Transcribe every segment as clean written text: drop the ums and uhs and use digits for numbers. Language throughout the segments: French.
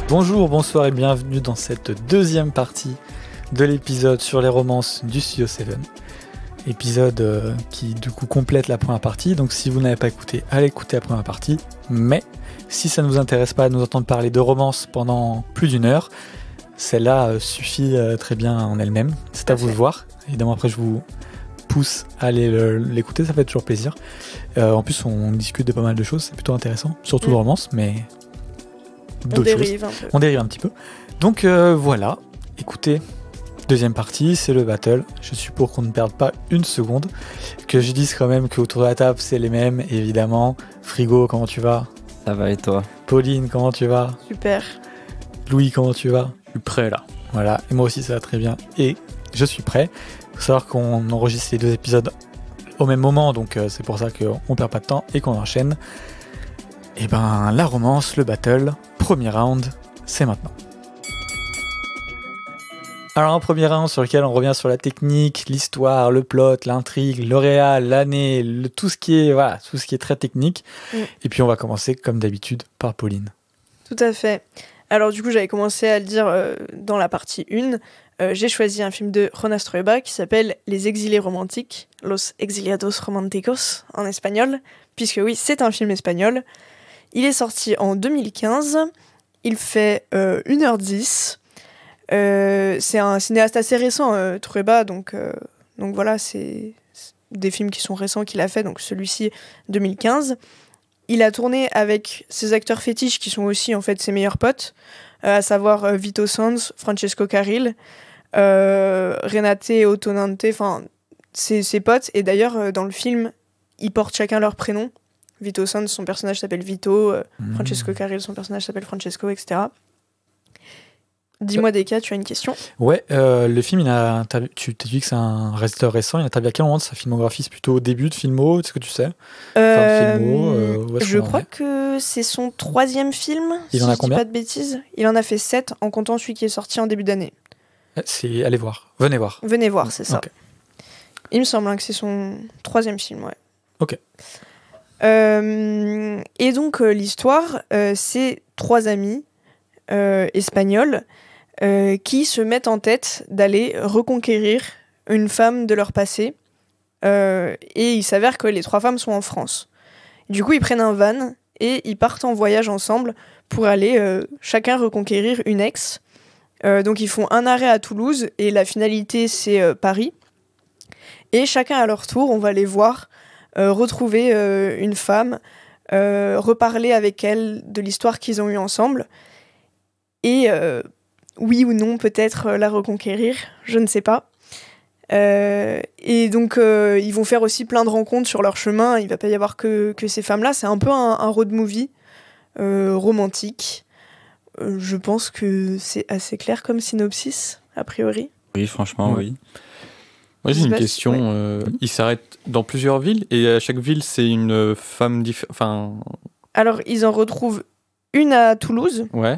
Bonjour, bonsoir et bienvenue dans cette deuxième partie de l'épisode sur les romances du Studio 7. Épisode qui du coup complète la première partie, donc si vous n'avez pas écouté, allez écouter la première partie. Mais si ça ne vous intéresse pas de nous entendre parler de romances pendant plus d'une heure, celle-là suffit très bien en elle-même. C'est à vous de voir. Évidemment après je vous pousse à aller l'écouter, ça fait toujours plaisir. En plus on discute de pas mal de choses, c'est plutôt intéressant, surtout de romances, mais d'autres choses. On dérive un petit peu. Donc voilà, écoutez, deuxième partie, c'est le battle. Je suis pour qu'on ne perde pas une seconde. Que je dise quand même qu'autour de la table, c'est les mêmes, évidemment. Frigo, comment tu vas ? Ça va et toi ? Pauline, comment tu vas ? Super. Louis, comment tu vas ? Je suis prêt là. Voilà, et moi aussi ça va très bien. Et je suis prêt. Il faut savoir qu'on enregistre les deux épisodes au même moment, donc c'est pour ça qu'on perd pas de temps et qu'on enchaîne. Et ben, la romance, le battle, premier round, c'est maintenant. Alors un premier round sur lequel on revient sur la technique, l'histoire, le plot, l'intrigue, le réal, l'année, tout ce qui est très technique. Et puis on va commencer comme d'habitude par Pauline. Tout à fait. Alors du coup j'avais commencé à le dire dans la partie 1. J'ai choisi un film de Jonas Trueba qui s'appelle Les Exilés Romantiques, Los Exiliados Románticos en espagnol, puisque oui c'est un film espagnol. Il est sorti en 2015, il fait 1h10. C'est un cinéaste assez récent, Trueba, donc voilà, c'est des films qui sont récents qu'il a fait, donc celui-ci 2015. Il a tourné avec ses acteurs fétiches qui sont aussi en fait ses meilleurs potes, à savoir Vito Sanz, Francesco Carril, Renate Ottonante, enfin ses potes. Et d'ailleurs dans le film, ils portent chacun leur prénom. Vito Sanz, son personnage s'appelle Vito, Francesco Carril, son personnage s'appelle Francesco, etc. Dis-moi Deka, tu as une question ? Ouais, le film, tu t'as dit que c'est un réalisateur récent, il a intervenu à quel moment de sa filmographie ? C'est plutôt au début de filmo, est-ce que tu sais ? Je crois que c'est son 3e film, il en a combien ? Je dis pas de bêtises. Il en a fait 7 en comptant celui qui est sorti en début d'année. Allez voir, venez voir. Venez voir, c'est ça. Okay. Il me semble que c'est son 3e film, ouais. Ok. Et donc l'histoire, c'est 3 amis espagnols qui se mettent en tête d'aller reconquérir une femme de leur passé. Et il s'avère que les 3 femmes sont en France. Du coup, ils prennent un van et ils partent en voyage ensemble pour aller chacun reconquérir une ex. Donc ils font un arrêt à Toulouse et la finalité c'est Paris. Et chacun à leur tour, on va les voir retrouver une femme, reparler avec elle de l'histoire qu'ils ont eue ensemble. Et oui ou non, peut-être la reconquérir, je ne sais pas. Et donc, ils vont faire aussi plein de rencontres sur leur chemin. Il va pas y avoir que ces femmes-là. C'est un peu un road movie romantique. Je pense que c'est assez clair comme synopsis, a priori. Oui, franchement, oui. Moi, j'ai une question. Il s'arrête dans plusieurs villes et à chaque ville, c'est une femme différente. Alors, ils en retrouvent une à Toulouse. Ouais.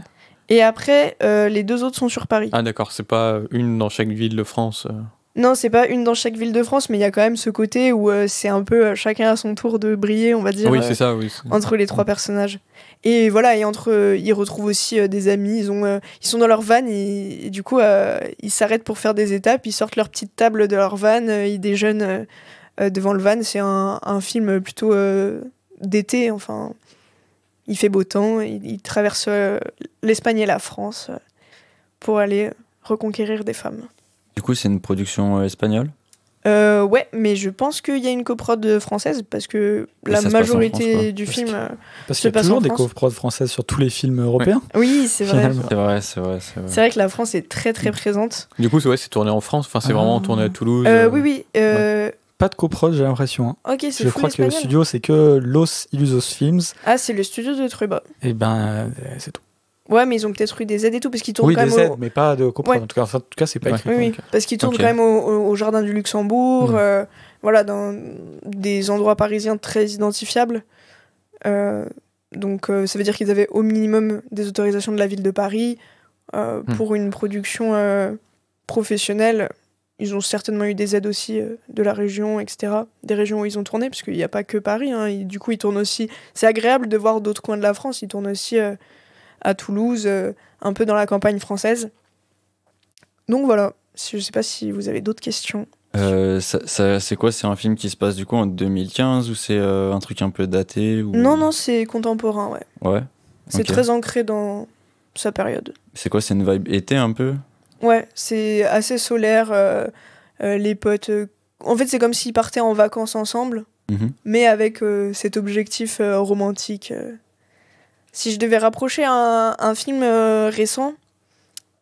Et après, les 2 autres sont sur Paris. Ah d'accord, c'est pas une dans chaque ville de France. Non, c'est pas une dans chaque ville de France, mais il y a quand même ce côté où c'est un peu chacun à son tour de briller, on va dire, oui, c'est ça, oui. entre les 3 personnages. Et voilà, et ils retrouvent aussi des amis, ils sont dans leur van, et du coup, ils s'arrêtent pour faire des étapes, ils sortent leur petite table de leur van, ils déjeunent devant le van. C'est un film plutôt d'été, enfin... Il fait beau temps, il traverse l'Espagne et la France pour aller reconquérir des femmes. Du coup, c'est une production espagnole ? Ouais, mais je pense qu'il y a une coprod française parce que la majorité du film parce qu'il y a toujours des coprods françaises sur tous les films européens. Ouais. Oui, c'est vrai. C'est vrai. C'est vrai que la France est très très présente. Du coup, c'est tourné en France, enfin c'est vraiment tourné à Toulouse. Oui. Pas de coprod, j'ai l'impression. Ok, c'est je crois que le studio, c'est que Los Illusos Films. Ah, c'est le studio de Trueba. Et ben, c'est tout. Ouais, mais ils ont peut-être eu des aides et tout, parce qu'ils tournent oui, quand même. Oui, des aides, mais pas de coprod. Ouais. En tout cas, c'est pas écrit. Oui, parce qu'ils tournent quand même au Jardin du Luxembourg, voilà, dans des endroits parisiens très identifiables. Donc, ça veut dire qu'ils avaient au minimum des autorisations de la ville de Paris pour une production professionnelle. Ils ont certainement eu des aides aussi de la région, etc. Des régions où ils ont tourné, parce qu'il n'y a pas que Paris. Du coup, ils tournent aussi... C'est agréable de voir d'autres coins de la France. Ils tournent aussi à Toulouse, un peu dans la campagne française. Donc voilà, je sais pas si vous avez d'autres questions. C'est quoi? C'est un film qui se passe du coup en 2015 ou c'est un truc un peu daté ou... Non, c'est contemporain, ouais. Ouais. C'est très ancré dans sa période. C'est quoi? C'est une vibe été un peu? Ouais, c'est assez solaire. Les potes... En fait, c'est comme s'ils partaient en vacances ensemble, mais avec cet objectif romantique. Si je devais rapprocher un film récent,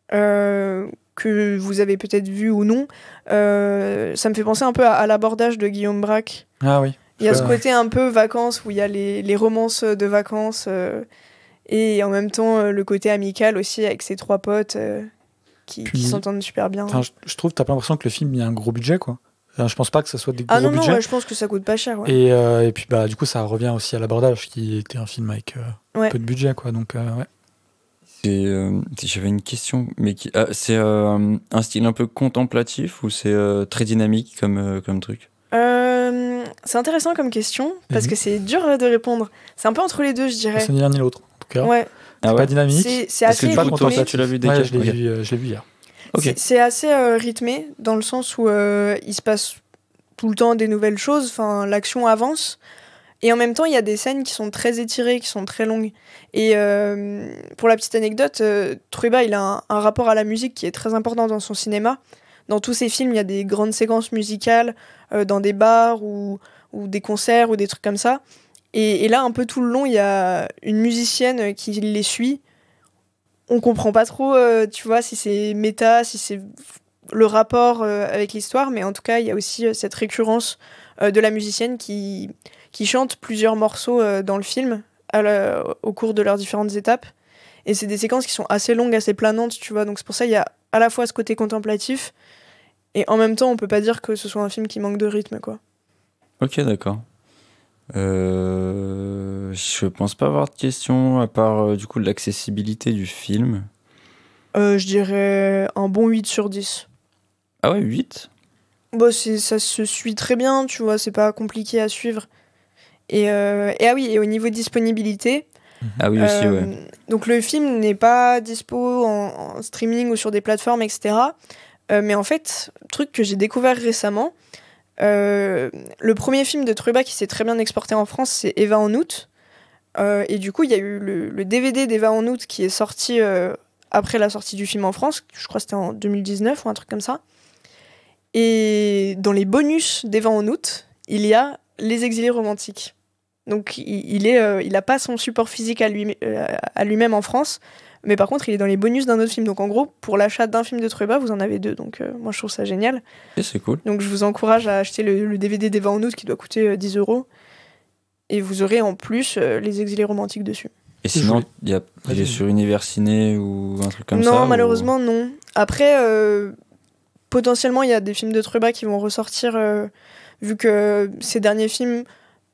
que vous avez peut-être vu ou non, ça me fait penser un peu à l'abordage de Guillaume Braque. Ah oui. Il y a ce côté un peu vacances, où il y a les romances de vacances, et en même temps le côté amical aussi, avec ses 3 potes qui s'entendent super bien. Je trouve que t'as pas l'impression que le film il y a un gros budget, quoi. Je pense pas que ça soit des gros budgets. Non, je pense que ça coûte pas cher. Ouais. Et puis du coup ça revient aussi à l'abordage, qui était un film avec peu de budget, quoi. Donc ouais. J'avais une question, mais c'est un style un peu contemplatif ou c'est très dynamique comme truc? C'est intéressant comme question, parce que c'est dur de répondre. C'est un peu entre les deux, je dirais. C'est ni l'un ni l'autre, en tout cas. Ouais. C'est pas dynamique. C'est assez rythmé. Toi, tu l'as vu dès je l'ai vu hier. Okay. C'est assez rythmé, dans le sens où il se passe tout le temps des nouvelles choses, l'action avance. Et en même temps, il y a des scènes qui sont très étirées, qui sont très longues. Et pour la petite anecdote, Trueba, il a un rapport à la musique qui est très important dans son cinéma. Dans tous ses films, il y a des grandes séquences musicales dans des bars ou des concerts ou des trucs comme ça. Et là, un peu tout le long, il y a une musicienne qui les suit. On comprend pas trop, tu vois, si c'est méta, si c'est le rapport avec l'histoire, mais en tout cas, il y a aussi cette récurrence de la musicienne qui chante plusieurs morceaux dans le film au cours de leurs différentes étapes. Et c'est des séquences qui sont assez longues, assez planantes, tu vois. Donc c'est pour ça qu'il y a à la fois ce côté contemplatif, et en même temps, on peut pas dire que ce soit un film qui manque de rythme, quoi. Ok, d'accord. Je pense pas avoir de questions, à part du coup l'accessibilité du film. Je dirais un bon 8 sur 10. Ah ouais, 8? Bah, ça se suit très bien, tu vois, c'est pas compliqué à suivre. Et au niveau de disponibilité... Ah oui, aussi, ouais. Donc le film n'est pas dispo en streaming ou sur des plateformes, etc. Mais en fait, truc que j'ai découvert récemment, le premier film de Trueba qui s'est très bien exporté en France, c'est Eva en août. Et du coup, il y a eu le DVD d'Eva en août qui est sorti après la sortie du film en France. Je crois que c'était en 2019 ou un truc comme ça. Et dans les bonus d'Eva en août, il y a Les Exilés romantiques. Donc il a pas son support physique à lui-même en France, mais par contre il est dans les bonus d'un autre film. Donc en gros, pour l'achat d'un film de Trueba, vous en avez 2. Donc moi je trouve ça génial. Et c'est cool. Donc je vous encourage à acheter le DVD d'Eva en août qui doit coûter 10 €. Et vous aurez en plus Les Exilés romantiques dessus. Et sinon, il est sur Univers Ciné ou un truc comme ça? Non, malheureusement non. Après, potentiellement il y a des films de Trueba qui vont ressortir, vu que ces derniers films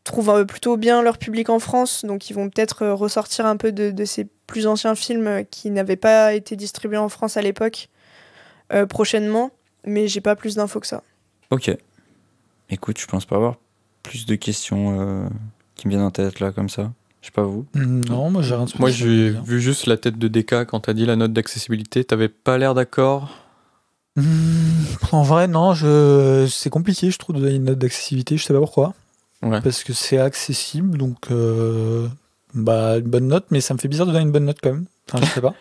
trouvent plutôt bien leur public en France, donc ils vont peut-être ressortir un peu de ces plus anciens films qui n'avaient pas été distribués en France à l'époque prochainement, mais j'ai pas plus d'infos que ça. Ok. Écoute, je pense pas avoir plus de questions qui me viennent en tête là comme ça. Je sais pas vous. Non, moi j'ai rien de spécial. Moi j'ai vu juste la tête de DK quand t'as dit la note d'accessibilité, t'avais pas l'air d'accord. En vrai, non, c'est compliqué, je trouve, de donner une note d'accessibilité, je sais pas pourquoi. Ouais. Parce que c'est accessible, donc une bonne note, mais ça me fait bizarre de donner une bonne note quand même. Enfin, je sais pas.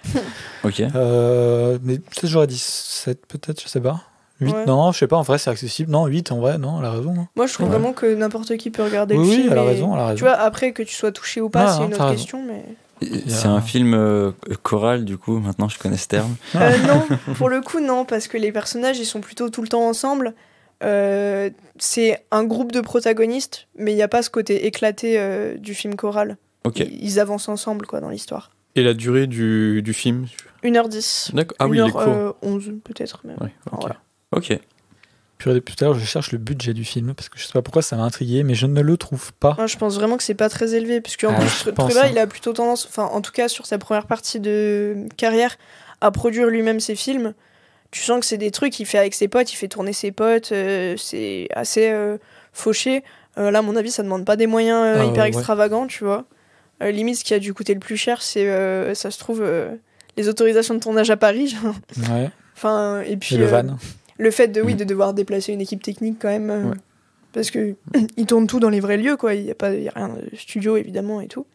Ok. Mais peut-être j'aurais dit 7, peut-être, je sais pas. 8, Ouais. non, je sais pas, en vrai c'est accessible. Non, 8, en vrai, non, elle a raison. Hein. Moi je trouve Ouais. vraiment que n'importe qui peut regarder le Oui, film. elle a et- raison, elle a raison. Tu vois, après que tu sois touché ou pas, Ouais, c'est non, une t'as autre raison. question, mais... C'est un film choral du coup, maintenant je connais ce terme. Non, pour le coup, non, parce que les personnages, ils sont plutôt tout le temps ensemble. C'est un groupe de protagonistes, mais il n'y a pas ce côté éclaté du film choral. Ok. Ils avancent ensemble, quoi, dans l'histoire. Et la durée du film? 1h10. D'accord. Ah oui, il est court. 1h11, peut-être, même. Ouais, Enfin, ok. voilà. Ok. Puis depuis tout à l'heure, je cherche le budget du film, parce que je sais pas pourquoi ça m'a intrigué, mais je ne le trouve pas. Moi, je pense vraiment que c'est pas très élevé, puisque en Ah, plus, je pense, Trueba, hein. il a plutôt tendance, enfin, en tout cas, sur sa première partie de carrière, à produire lui-même ses films. Tu sens que c'est des trucs qu'il fait avec ses potes, il fait tourner ses potes, c'est assez fauché. Là, à mon avis, ça demande pas des moyens hyper ouais. extravagants, tu vois. Limite, ce qui a dû coûter le plus cher, c'est, ça se trouve, les autorisations de tournage à Paris. Genre. Ouais. Enfin, et puis Et le van. le fait de devoir déplacer une équipe technique quand même, Ouais. parce que ils tournent tout dans les vrais lieux, quoi. Il y a rien de studio évidemment et tout.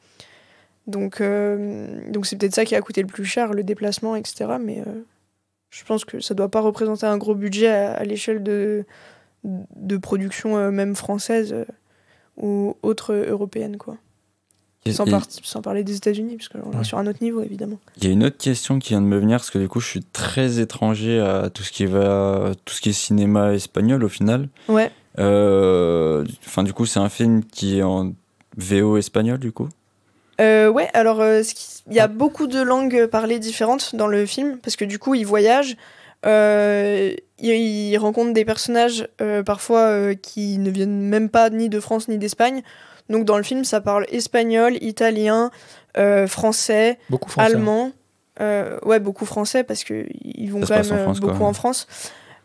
Donc c'est peut-être ça qui a coûté le plus cher, le déplacement, etc. Mais je pense que ça doit pas représenter un gros budget à l'échelle de production même française ou autre européenne, quoi. Sans parler des États-Unis, parce qu'on est sur un autre niveau, évidemment. Il y a une autre question qui vient de me venir, parce que du coup, je suis très étranger à tout ce qui est cinéma espagnol, au final. Ouais. Enfin, du coup, c'est un film qui est en VO espagnol, du coup. Ouais, alors il y a beaucoup de langues parlées différentes dans le film, parce que du coup, ils voyagent, ils rencontrent des personnages parfois qui ne viennent même pas ni de France ni d'Espagne. Donc dans le film, ça parle espagnol, italien, français, Beaucoup français. allemand. Ouais, beaucoup français, parce qu'ils vont Ça se quand passe en même France, quoi, beaucoup ouais. en France.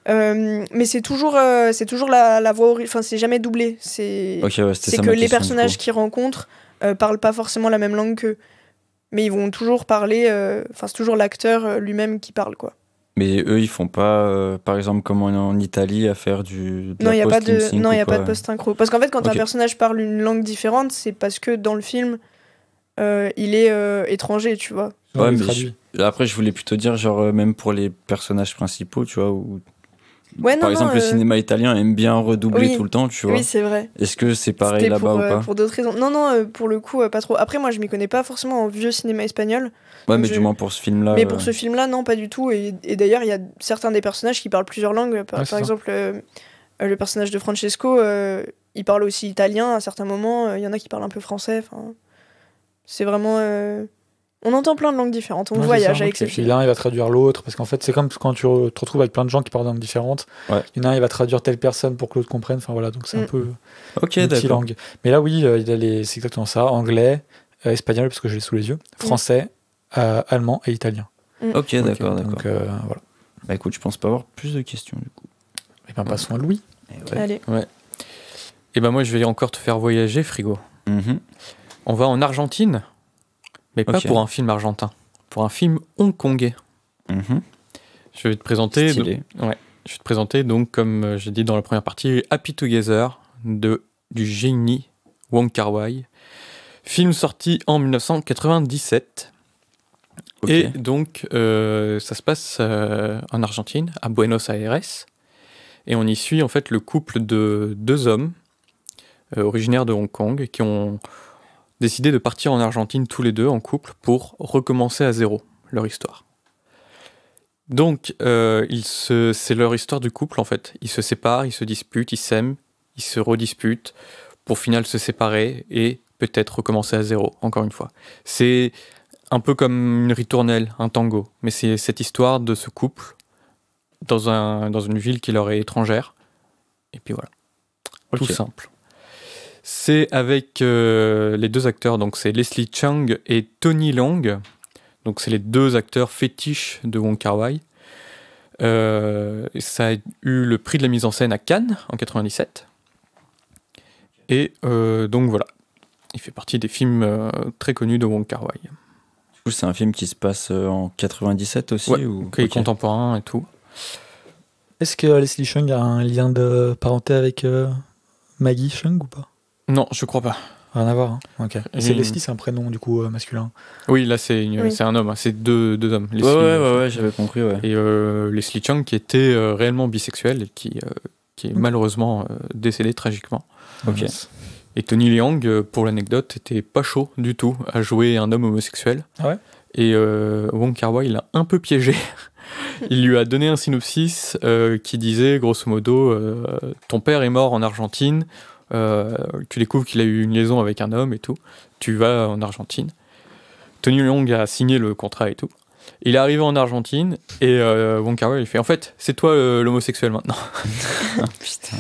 Mais c'est toujours la voix originale, enfin c'est jamais doublé. Ok, ouais, c'était C'est ça que ma les question, personnages du coup. qu'ils rencontrent parlent pas forcément la même langue qu'eux. Mais ils vont toujours parler, enfin c'est toujours l'acteur lui-même qui parle, quoi. Mais eux, ils font pas, par exemple, comme en Italie, à faire de Non, il la n'y a pas de post-lip-sync non, ou il y a pas de quoi. post-synchro. Parce qu'en fait, quand un Ok. personnage parle une langue différente, c'est parce que dans le film, il est étranger, tu vois. Ouais, Ouais, il mais traduit. après, je voulais plutôt dire, genre, même pour les personnages principaux, tu vois, ou... Ouais, Par non, exemple, non, le cinéma italien aime bien redoubler oui. tout le temps, tu vois. Oui, c'est vrai. Est-ce que c'est pareil C'était là-bas ou pas? pour d'autres raisons. Non, non, pour le coup, pas trop. Après, moi, je m'y connais pas forcément en vieux cinéma espagnol. Ouais, donc mais du moins pour ce film-là. Mais pour ce film-là, non, pas du tout. Et d'ailleurs, il y a certains des personnages qui parlent plusieurs langues. Par c'est ça. exemple, le personnage de Francesco, il parle aussi italien à certains moments. Il y en a qui parlent un peu français. Enfin, c'est vraiment... On entend plein de langues différentes. On Ouais, voyage c'est ça. avec Et ce puis film. l'un, il va traduire l'autre, parce qu'en fait, c'est comme quand tu te retrouves avec plein de gens qui parlent de langues différentes. Ouais. Il y en a un, il va traduire telle personne pour que l'autre comprenne. Enfin voilà, donc c'est un peu Ok, d'accord. multilangue. Mais là, oui, c'est exactement ça. Anglais, espagnol, parce que je l'ai sous les yeux, français, allemand et italien. Ok, d'accord, d'accord. Donc voilà. Bah écoute, je pense pas avoir plus de questions, du coup. Et bien, passons à Louis. Allez. Et ben moi, je vais encore te faire voyager, frigo. Mhm. On va en Argentine, mais pas Ok. pour un film argentin, pour un film hongkongais. Mhm. Je vais te présenter. Stylé. Je vais te présenter donc, comme j'ai dit dans la première partie, Happy Together du génie Wong Kar-wai. Film sorti en 1997. Ok. Et donc, ça se passe en Argentine, à Buenos Aires. Et on y suit en fait le couple de deux hommes originaires de Hong Kong qui ont décidé de partir en Argentine tous les deux en couple pour recommencer à zéro leur histoire. Donc, c'est leur histoire du couple en fait. Ils se séparent, ils se disputent, ils s'aiment, ils se redisputent pour au final se séparer et peut-être recommencer à zéro, encore une fois. C'est un peu comme une ritournelle, un tango, mais c'est cette histoire de ce couple dans une ville qui leur est étrangère. Et puis voilà, tout Ok. simple. C'est avec les deux acteurs, donc c'est Leslie Chung et Tony Leung. Donc c'est les deux acteurs fétiches de Wong Kar-wai. Ça a eu le prix de la mise en scène à Cannes en 97. Et donc voilà, il fait partie des films très connus de Wong Kar-wai. Du coup, c'est un film qui se passe en 97 aussi Ouais, ou... qui est Ok. contemporain et tout. Est-ce que Leslie Cheung a un lien de parenté avec Maggie Cheung ou pas? Non, je crois pas. Rien à voir. Hein. Ok. Et c'est Mmh. Leslie, c'est un prénom du coup masculin. Oui, là c'est Oui. un homme, hein. C'est deux hommes. Ouais, Leslie, ouais, j'avais compris, ouais. Et Leslie Chung qui était réellement bisexuel et qui est malheureusement décédé tragiquement. Ok. Et Tony Leung, pour l'anecdote, était pas chaud du tout à jouer un homme homosexuel. Ah ouais. Et Wong Kar-wai l'a un peu piégé. Il lui a donné un synopsis qui disait grosso modo ton père est mort en Argentine, tu découvres qu'il a eu une liaison avec un homme et tout, tu vas en Argentine. Tony Leung a signé le contrat et tout. Il est arrivé en Argentine et Wong Kar-wai il fait en fait c'est toi l'homosexuel maintenant. Putain.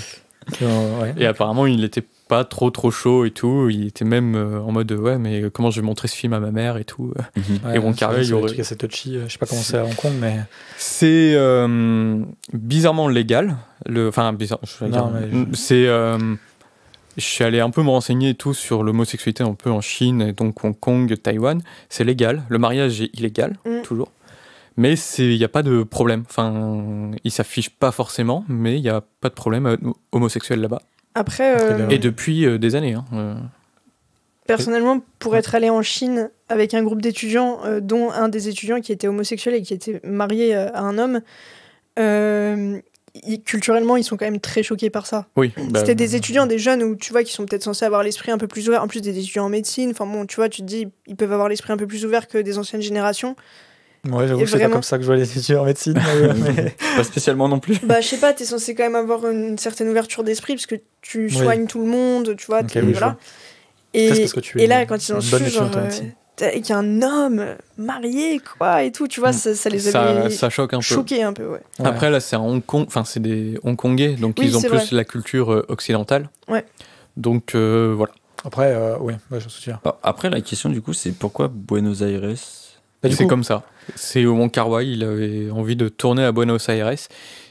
Ouais. Et apparemment il était pas trop chaud et tout, il était même en mode ouais mais comment je vais montrer ce film à ma mère et tout. Ouais, Et Wong Kar-wai, c'est il aurait- un truc assez touchy. Je sais pas comment c'est à Hong Kong, mais C'est bizarrement légal. Enfin, bizarre. Je vais Non, dire. mais- C'est Je suis allé un peu me renseigner et tout sur l'homosexualité un peu en Chine, et donc Hong Kong, Taïwan. C'est légal. Le mariage est illégal, toujours. Mais il n'y a pas de problème. Enfin, il s'affiche pas forcément, mais il n'y a pas de problème à être homosexuel là-bas. Après, Et depuis des années. personnellement, pour être allé en Chine avec un groupe d'étudiants, dont un des étudiants qui était homosexuel et qui était marié à un homme, culturellement, ils sont quand même très choqués par ça. Oui. C'était des étudiants, des jeunes où tu vois qui sont peut-être censés avoir l'esprit un peu plus ouvert. En plus des étudiants en médecine, enfin bon, tu vois, tu te dis ils peuvent avoir l'esprit un peu plus ouvert que des anciennes générations. Ouais, j'avoue Et que c'est pas vraiment- comme ça que je vois les étudiants en médecine. mais- Pas spécialement non plus. Bah je sais pas, t'es censé quand même avoir une certaine ouverture d'esprit parce que tu Oui. soignes tout le monde, tu vois. Ok, oui, je voilà. vois. Ça, c'est Et, parce que tu et es là, quand ils ont une bonne su étudiante genre, en médecine. qu'il y a un homme marié quoi et tout, tu vois, ça les avait Ça choque un peu. choqués un peu, ouais. Ouais. Après, là, c'est à Hong Kong. Enfin, c'est des Hongkongais, donc Oui, ils ont c'est plus vrai. la culture occidentale. Ouais. Donc, voilà. Après, oui, je me souviens. Après, la question, du coup, c'est pourquoi Buenos Aires? Bah, du C'est coup, comme ça. C'est au Wong Kar-wai, il avait envie de tourner à Buenos Aires.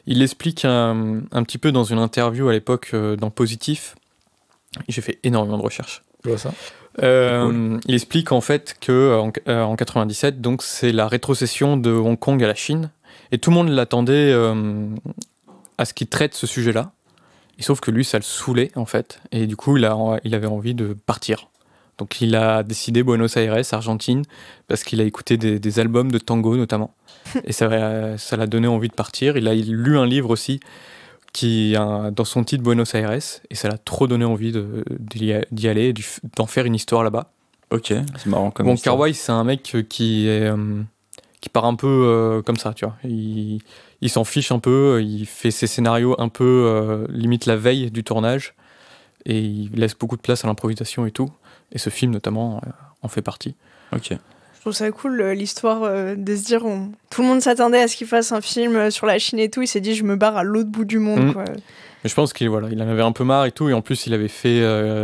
Il explique un petit peu dans une interview à l'époque dans Positif. J'ai fait énormément de recherches. je vois ça. Il explique en fait que en 97, donc c'est la rétrocession de Hong Kong à la Chine, et tout le monde l'attendait à ce qu'il traite ce sujet-là. Et sauf que lui, ça le saoulait en fait, et du coup, il avait envie de partir. Donc il a décidé Buenos Aires, Argentine, parce qu'il a écouté des albums de tango notamment. Et ça l'a donné envie de partir. Il a lu un livre aussi qui a dans son titre Buenos Aires, et ça l'a trop donné envie d'y aller, et d'en faire une histoire là-bas. Ok, c'est marrant comme Bon, histoire. Kar-wai, c'est un mec qui part un peu comme ça, tu vois. Il s'en fiche un peu, il fait ses scénarios un peu limite la veille du tournage, et il laisse beaucoup de place à l'improvisation et tout. Et ce film, notamment, en fait partie. Ok. Je trouve ça cool l'histoire de se dire tout le monde s'attendait à ce qu'il fasse un film sur la Chine et tout, il s'est dit je me barre à l'autre bout du monde quoi. Mais je pense qu'il en avait un peu marre et tout, et en plus il avait fait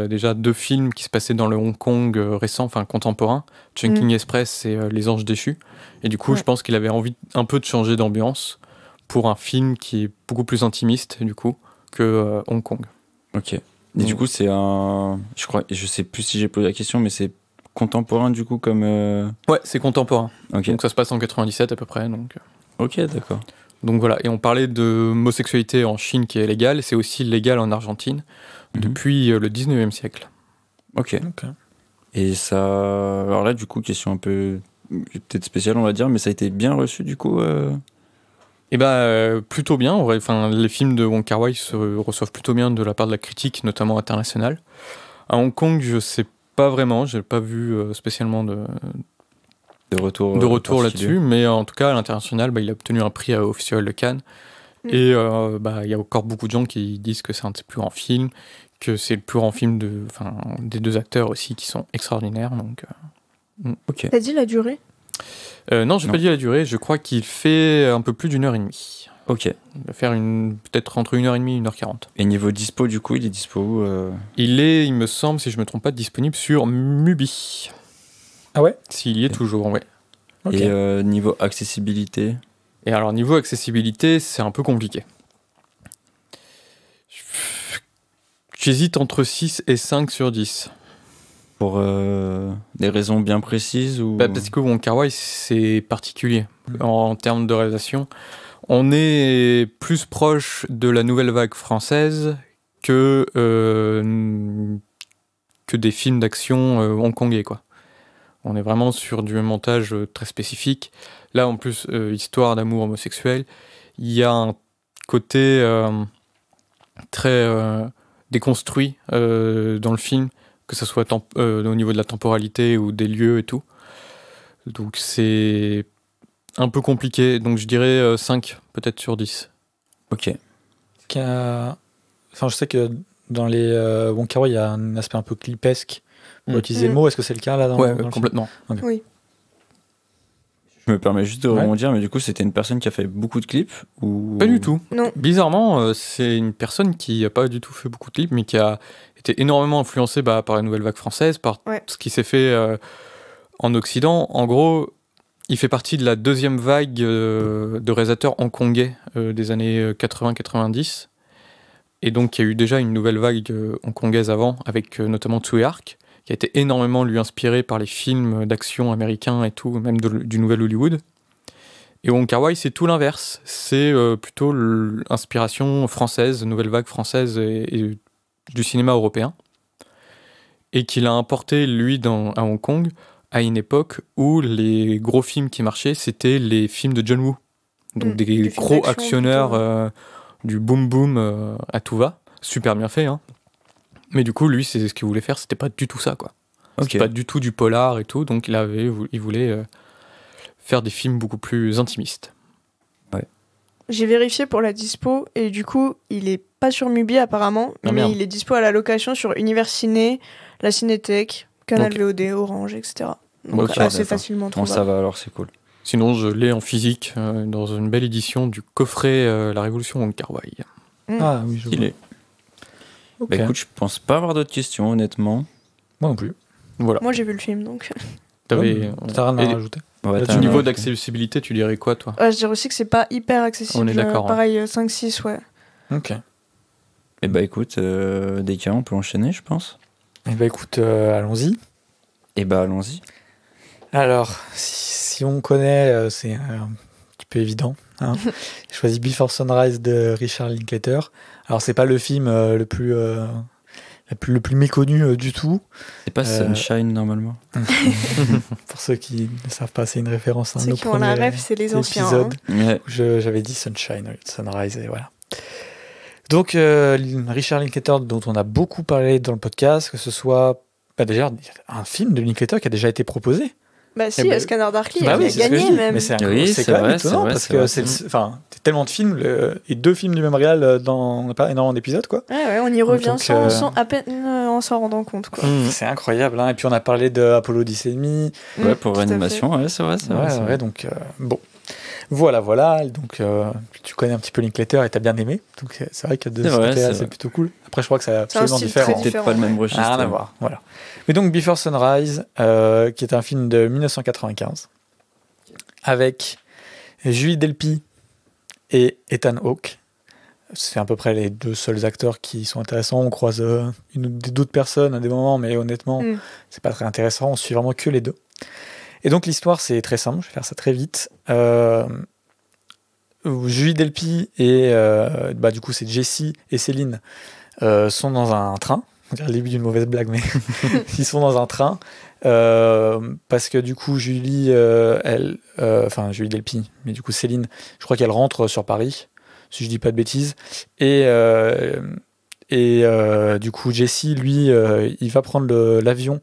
déjà 2 films qui se passaient dans le Hong Kong récent, enfin contemporain, Chungking Express et Les Anges Déchus. Et du coup, Ouais. je pense qu'il avait envie un peu de changer d'ambiance pour un film qui est beaucoup plus intimiste du coup que Hong Kong. Ok. Et du coup, c'est un. Je sais plus si j'ai posé la question, mais c'est contemporain du coup comme. Ouais, c'est contemporain. Ok. Donc ça se passe en 97 à peu près. Ok, d'accord. Donc voilà, et on parlait de homosexualité en Chine qui est légale, c'est aussi légal en Argentine depuis le 19e siècle. Ok. Ok. Et ça. Alors là, du coup, question un peu peut-être spéciale, on va dire, mais ça a été bien reçu du coup. Et plutôt bien, en vrai. Enfin, les films de Wong Kar-wai se reçoivent plutôt bien de la part de la critique, notamment internationale. À Hong Kong, je sais pas vraiment, j'ai pas vu spécialement de retour là-dessus, mais en tout cas à l'international, il a obtenu un prix au Festival de Cannes. Et il y a encore beaucoup de gens qui disent que c'est un de ses plus grands films, que c'est le plus grand film des 2 acteurs aussi qui sont extraordinaires. Donc, Ok. T'as dit la durée? non, j'ai pas dit la durée, je crois qu'il fait un peu plus d'1h30. Ok. Il va faire peut-être entre 1h30 et 1h40. Et niveau dispo, du coup, il est dispo où Il est, il me semble, si je me trompe pas, disponible sur Mubi. Ah ouais? S'il y est toujours, ouais. Ok. Et niveau accessibilité. Et alors, niveau accessibilité, c'est un peu compliqué. J'hésite entre 6 et 5 sur 10. Pour des raisons bien précises ou... Parce que Wong Kar-wai, c'est particulier en termes de réalisation. On est plus proche de la nouvelle vague française que des films d'action hongkongais, quoi. On est vraiment sur du montage très spécifique. Là, en plus, histoire d'amour homosexuel, il y a un côté très déconstruit dans le film, que ce soit au niveau de la temporalité ou des lieux et tout. Donc c'est un peu compliqué. Donc je dirais 5 peut-être sur 10. Ok. Enfin, je sais que dans les Wong Kar-wai, il y a un aspect un peu clipesque pour utiliser le mot. Est-ce que c'est le cas là dans Ouais, dans le film complètement. Oui. Je me permets juste de Ouais. rebondir, mais du coup, c'était une personne qui a fait beaucoup de clips ou... Pas du tout. Non. Bizarrement, c'est une personne qui n'a pas du tout fait beaucoup de clips, mais qui a été énormément influencée par la nouvelle vague française, par ce qui s'est fait en Occident. En gros, il fait partie de la 2e vague de réalisateurs hongkongais des années 80-90. Et donc il y a eu déjà une nouvelle vague hongkongaise avant, avec notamment Tsui Hark, qui a été énormément lui inspiré par les films d'action américains et tout, même du nouvel Hollywood. Et Wong Kar-wai, c'est tout l'inverse. C'est plutôt l'inspiration française, nouvelle vague française et du cinéma européen. Et qu'il a importé, lui, à Hong Kong, à une époque où les gros films qui marchaient, c'était les films de John Woo. Donc des films gros d'action, actionneurs, du boom boom à tout va. Super bien fait, hein. Mais du coup, lui, c'est ce qu'il voulait faire, c'était pas du tout ça, quoi. C'était pas du tout du polar et tout, donc il voulait faire des films beaucoup plus intimistes. J'ai vérifié pour la dispo et du coup, il est pas sur Mubi apparemment, Ah, mais merde. il est dispo à la location sur Univers Ciné, la Cinétech, Canal Ok. VOD, Orange, etc. Donc Ok, assez d'accord. facilement Bon, trouvable. ça va alors, c'est cool. Sinon, je l'ai en physique, dans une belle édition du coffret La Révolution Wong Kar-wai. Ah oui, je Il vois. est. Ok. Bah écoute, je pense pas avoir d'autres questions, honnêtement. Moi non plus. Voilà. Moi j'ai vu le film donc. T'avais, T'as rien et à rajouter. Ouais, Là, t'as tu au un- niveau ouais. d'accessibilité, tu dirais quoi, toi? Ouais, je dirais aussi que c'est pas hyper accessible. On est d'accord, hein. Pareil, 5-6, ouais. Ok. Eh bah écoute, des cas, on peut enchaîner, je pense. Eh ben écoute, allons-y. Eh bah allons-y. Alors, si on connaît, c'est un petit peu évident. Hein. J'ai choisi Before Sunrise de Richard Linklater. Alors, c'est pas le film le plus méconnu du tout. C'est pas Sunshine normalement. Pour ceux qui ne savent pas, c'est une référence à un de Ceux nos qui ont la premiers ref, c'est les anciens. épisodes. Ouais. Où j'avais dit Sunshine, Sunrise, et voilà. Donc, Richard Linklater, dont on a beaucoup parlé dans le podcast, que ce soit déjà un film de Linklater qui a déjà été proposé. Bah si, Eh ben, Scanner Darkly, Bah il oui, a c'est ce que je gagné dis. même. Mais c'est Oui, c'est c'est quand même vrai, étonnant c'est vrai, parce c'est que vrai. enfin, t'as tellement de films et 2 films du même réal dans pas énormément d'épisodes, quoi. Ouais, on y revient Donc, sans à peine en s'en rendant compte, quoi. C'est incroyable, hein. Et puis on a parlé de Apollo 10,5. Ouais, pour tout à fait. réanimation, ouais, c'est vrai, c'est vrai. c'est vrai. Donc bon. Voilà. Donc tu connais un petit peu Linklater et t'as bien aimé. Donc c'est vrai que de C'est ce vrai, côté-là, c'est c'est vrai. plutôt cool. Après, je crois que c'est C'est un absolument style différent. très C'est peut-être différent, pas le même ouais. registre. Rien à voir, voilà. Mais donc Before Sunrise, qui est un film de 1995, avec Julie Delpy et Ethan Hawke. C'est à peu près les 2 seuls acteurs qui sont intéressants. On croise d'autres personnes à des moments, mais honnêtement, c'est pas très intéressant. On suit vraiment que les 2. Et donc l'histoire, c'est très simple. Je vais faire ça très vite. Julie Delpy et du coup c'est Jessie et Céline sont dans un train. On dirait le début d'une mauvaise blague, mais ils sont dans un train parce que du coup Julie, Julie Delpy, mais du coup Céline, je crois qu'elle rentre sur Paris, si je dis pas de bêtises, et du coup Jessie, lui, il va prendre l'avion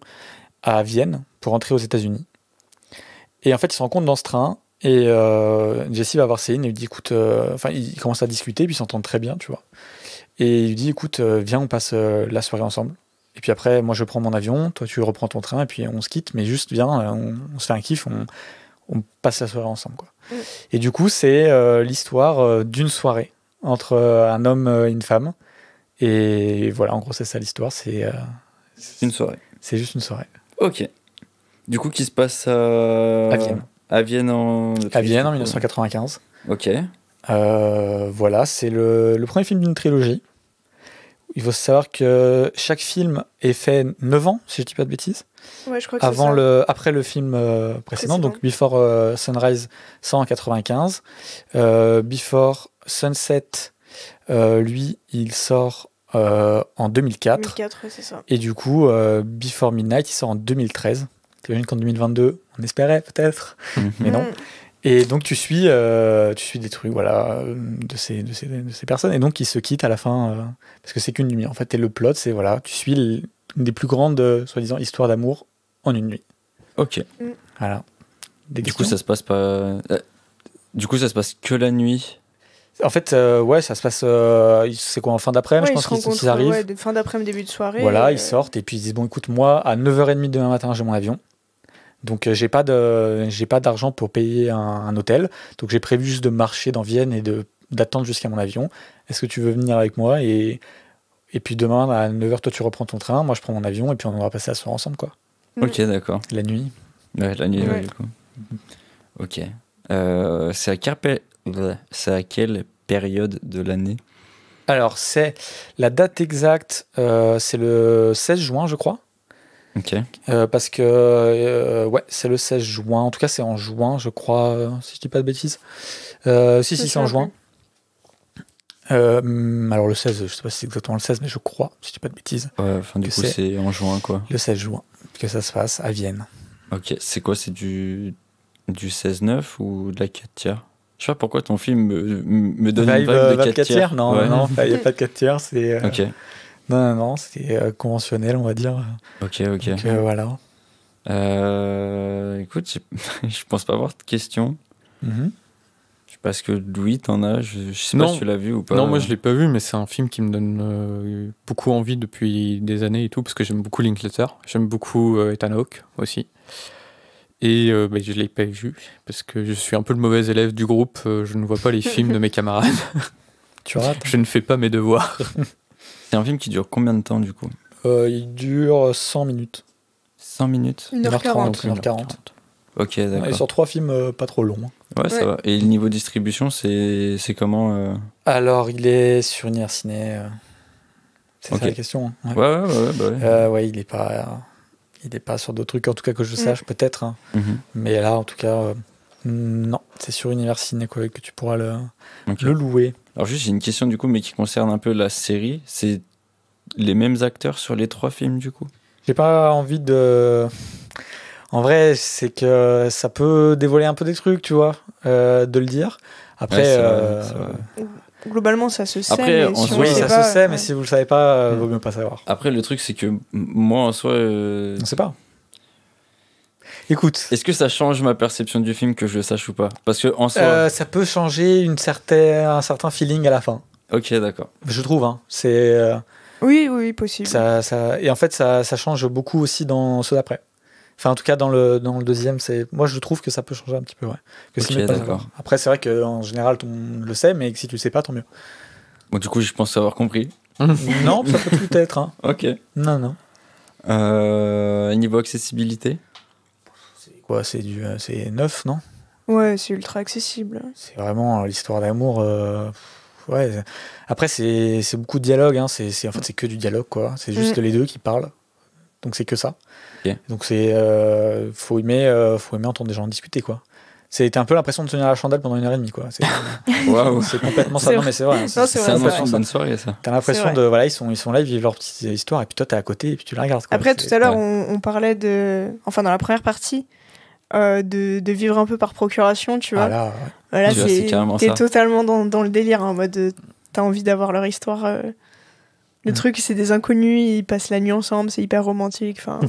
à Vienne pour rentrer aux États-Unis. Et en fait, il se rend compte dans ce train. Et Jessie va voir Céline et lui dit écoute, ils commencent à discuter, puis ils s'entendent très bien, tu vois. Et il lui dit écoute, viens, on passe la soirée ensemble. Et puis après, moi je prends mon avion, toi tu reprends ton train, et puis on se quitte, mais juste viens, on se fait un kiff, on passe la soirée ensemble, quoi. Et du coup, c'est l'histoire d'une soirée entre un homme et une femme. Et voilà, en gros, c'est ça l'histoire, c'est Une soirée. c'est juste une soirée. Ok. Du coup, qui se passe à Vienne. À Vienne À Vienne en 1995. Ok. Voilà, c'est le premier film d'une trilogie. Il faut savoir que chaque film est fait 9 ans, si je dis pas de bêtises, Ouais, je crois que c'est ça. après le film précédent, Précédent. donc Before Sunrise, ça en 95. Before Sunset, lui, il sort en 2004. 2004, ouais, c'est ça. Et du coup, Before Midnight, il sort en 2013. T'imagines qu'en 2022, on espérait peut-être, mais non. Et donc tu suis des trucs, voilà, de ces personnes, et donc ils se quittent à la fin parce que c'est qu'une nuit. En fait, et le plot, c'est voilà, tu suis une des plus grandes soi-disant histoires d'amour en une nuit. Ok. Voilà. Des Du coup, questions ça se passe pas. Du coup, ça se passe que la nuit. En fait, ouais, ça se passe. C'est quoi en fin d'après-midi, Ouais, je ils se pense qu'ils rencontrent arrivent. ouais, de fin d'après-midi, début de soirée. Voilà, et, ils sortent et puis ils disent bon, écoute, moi à 9h30 demain matin, j'ai mon avion. Donc j'ai pas d'argent pour payer un hôtel, donc j'ai prévu juste de marcher dans Vienne et d'attendre jusqu'à mon avion. Est-ce que tu veux venir avec moi et puis demain à 9h toi tu reprends ton train, moi je prends mon avion et puis on va passer la soirée ensemble, quoi. Ok, d'accord. La nuit. Ouais, la nuit, Ouais. ouais, du coup. Ok. C'est à quelle période de l'année Alors, c'est la date exacte, c'est le 16 juin, je crois. Ok. Parce que, ouais, c'est le 16 juin. En tout cas, c'est en juin, je crois, si je dis pas de bêtises. Si, c'est en juin. Alors, le 16, je sais pas si c'est exactement le 16, mais je crois, si je dis pas de bêtises. Ouais, enfin, du coup, c'est en juin, quoi. Le 16 juin, que ça se passe à Vienne. Ok, c'est quoi? C'est du 16-9 ou de la 4 tiers? Je sais pas pourquoi ton film me donne une vibe de 4 tiers. Non, Ouais. non, il n'y a pas de 4 tiers. C'est, Ok, non, c'est conventionnel, on va dire. ok. Donc, voilà. Écoute, je pense pas avoir de questions. Mhm. Je sais pas ce que Louis, t'en as. Je sais pas Non. si tu l'as vu ou pas. Non, moi je l'ai pas vu, mais c'est un film qui me donne beaucoup envie depuis des années et tout, parce que j'aime beaucoup Linklater, j'aime beaucoup Ethan Hawke aussi. Et je l'ai pas vu, parce que je suis un peu le mauvais élève du groupe, je ne vois pas les films de mes camarades, Tu rates. je ne fais pas mes devoirs. C'est un film qui dure combien de temps, du coup? Il dure 100 minutes. 100 minutes? 1h40. Donc 1h40. Ok, Et d'accord. sur 3 films pas trop longs. Ouais, ça Ouais. va. Et le niveau distribution, c'est comment Alors, il est sur Univers Ciné. C'est Ok. ça la question. Hein. Ouais. Ouais. Ouais, il est pas sur d'autres trucs, en tout cas que je sache, peut-être. Hein. Mhm. Mais là, en tout cas, non. C'est sur Univers Ciné quoi, que tu pourras Ok. le louer. Alors juste, j'ai une question du coup, mais qui concerne un peu la série. C'est les mêmes acteurs sur les 3 films du coup? J'ai pas envie de. En vrai, c'est que ça peut dévoiler un peu des trucs, tu vois, de le dire. Après, Ouais, c'est vrai, c'est vrai. Globalement, ça se sait. Après, mais en si on soi, le oui, sait ça pas, se sait, ouais. mais si vous le savez pas, Mm. vaut mieux pas savoir. Après, le truc, c'est que moi, en soi, On sait pas. Écoute, est-ce que ça change ma perception du film que je le sache ou pas? Parce que en soi, ça peut changer un certain feeling à la fin. ok, d'accord. Je trouve, hein. C'est Oui, possible. et en fait, ça change beaucoup aussi dans ceux d'après. Enfin, en tout cas, dans le deuxième, moi, je trouve que ça peut changer un petit peu, ouais. Que c'est Ok, mieux de pas d'accord. savoir. Après, c'est vrai qu'en général, on le sait, mais que si tu le sais pas, tant mieux. Bon, du coup, je pense avoir compris. Non, ça peut tout être, hein. Ok. Non. Niveau accessibilité? C'est quoi? C'est neuf, non? Ouais, c'est ultra accessible. C'est vraiment l'histoire d'amour. Ouais. Après, c'est beaucoup de dialogue. Hein. En fait, c'est que du dialogue, quoi. C'est juste les deux qui parlent. Donc, c'est que ça. Ok. Donc, faut aimer entendre des gens discuter, quoi. C'était un peu l'impression de tenir la chandelle pendant 1h30, quoi. Waouh. C'est complètement ça. C'est Non, mais c'est vrai. Non, c'est C'est vrai, un c'est moment vrai. de bonne soirée, ça. T'as l'impression C'est de. Voilà, ils sont là, ils vivent leur petite histoire, et puis toi, t'es à côté, et puis tu la regardes, quoi. Après, C'est- tout à l'heure, ouais. on parlait enfin, dans la première partie, de vivre un peu par procuration, tu vois. Ah là, ouais. Voilà, Tu vois, c'est carrément t'es ça. totalement dans le délire, hein, en mode t'as envie d'avoir leur histoire. Le truc, c'est des inconnus, ils passent la nuit ensemble, c'est hyper romantique. Enfin,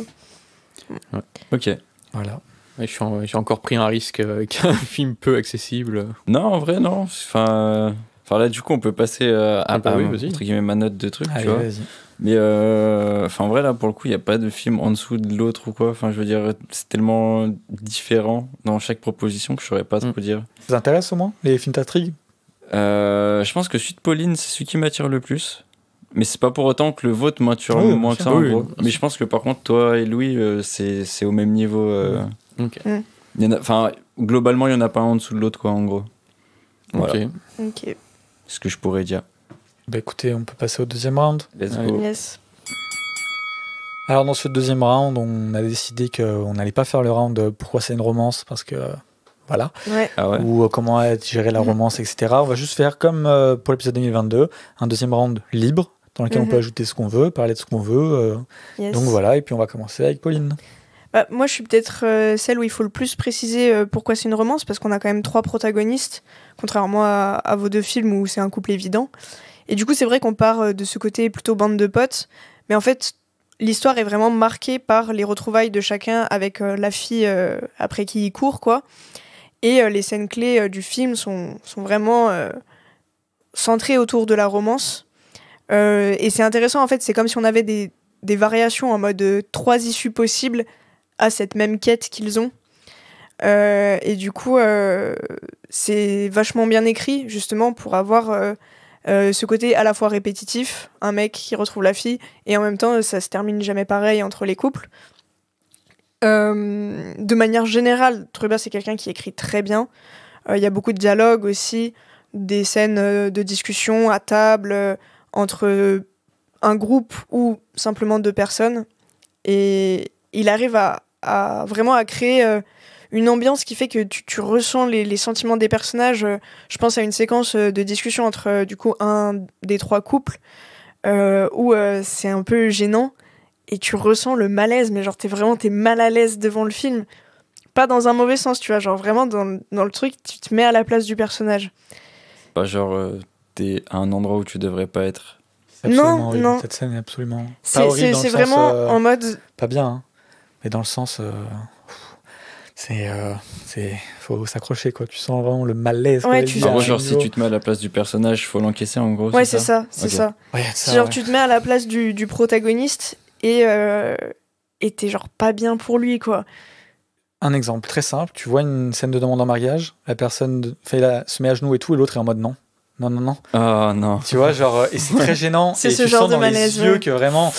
Ok. Voilà. Ouais, j'ai encore pris un risque avec un film peu accessible. Non, en vrai, non. Enfin là, du coup, on peut passer à oui, vas-y. entre guillemets, ma note de truc, Allez, tu vois. vas-y. Mais en vrai, là, pour le coup, il n'y a pas de film en dessous de l'autre ou quoi. Enfin, je veux dire, c'est tellement différent dans chaque proposition que je saurais pas trop dire. Ça vous intéresse au moins, les films d'intrigue? Je pense que celui de Pauline, c'est celui qui m'attire le plus. Mais c'est pas pour autant que le vôtre m'attire Oui, moins bien que sûr. ça, en Oui, gros. bien Mais sûr. je pense que par contre, toi et Louis, c'est au même niveau. Ok. Il y en a, enfin, globalement, il y en a pas un en dessous de l'autre, quoi, en gros. Voilà. Ok. ok. C'est ce que je pourrais dire. Bah écoutez, on peut passer au deuxième round. Let's Allez. go. Yes. Alors dans ce deuxième round, on a décidé qu'on n'allait pas faire le round pourquoi c'est une romance, parce que voilà, Ouais. Ah ouais. ou comment gérer la romance, etc. On va juste faire comme pour l'épisode 2022, un deuxième round libre, dans lequel on peut ajouter ce qu'on veut, parler de ce qu'on veut. Yes. Donc voilà, et puis on va commencer avec Pauline. Bah, moi, je suis peut-être celle où il faut le plus préciser pourquoi c'est une romance, parce qu'on a quand même 3 protagonistes, contrairement à vos 2 films où c'est un couple évident. Et du coup, c'est vrai qu'on part de ce côté plutôt bande de potes, mais en fait, l'histoire est vraiment marquée par les retrouvailles de chacun avec la fille après qui il court, quoi. Et les scènes clés du film sont vraiment centrées autour de la romance. Et c'est intéressant, en fait, c'est comme si on avait des variations en mode 3 issues possibles à cette même quête qu'ils ont. Et du coup, c'est vachement bien écrit, justement, pour avoir ce côté à la fois répétitif, un mec qui retrouve la fille, et en même temps, ça se termine jamais pareil entre les couples. De manière générale, Trueba, c'est quelqu'un qui écrit très bien. Il y a beaucoup de dialogues aussi. des scènes de discussion à table entre un groupe ou simplement 2 personnes. Et il arrive à vraiment à créer une ambiance qui fait que tu ressens les sentiments des personnages. Je pense à une séquence de discussion entre du coup un des 3 couples où c'est un peu gênant et tu ressens le malaise, mais genre t'es mal à l'aise devant le film. Pas dans un mauvais sens, tu vois, genre vraiment dans le truc, tu te mets à la place du personnage. Pas genre, t'es à un endroit où tu devrais pas être. C'est absolument Non, horrible. non. Cette scène est absolument C'est pas horrible dans le sens, vraiment en mode... pas bien, hein, mais dans le sens faut s'accrocher, quoi. Tu sens vraiment le malaise. Ouais, quoi, tu il y sens- a En gros, un genre, si niveau. tu te mets à la place du personnage, faut l'encaisser en gros. Ouais, c'est ça, c'est Ok. ça. Ouais, C'est ça, genre ouais. tu te mets à la place du protagoniste et t'es genre pas bien pour lui, quoi. Un exemple très simple, tu vois une scène de demande en mariage, la personne se met à genoux et tout, et l'autre est en mode non. Non, non, non. Ah non. Tu vois, genre, et c'est très gênant. C'est et ce tu genre sens de dans malaise, les yeux ouais. que vraiment,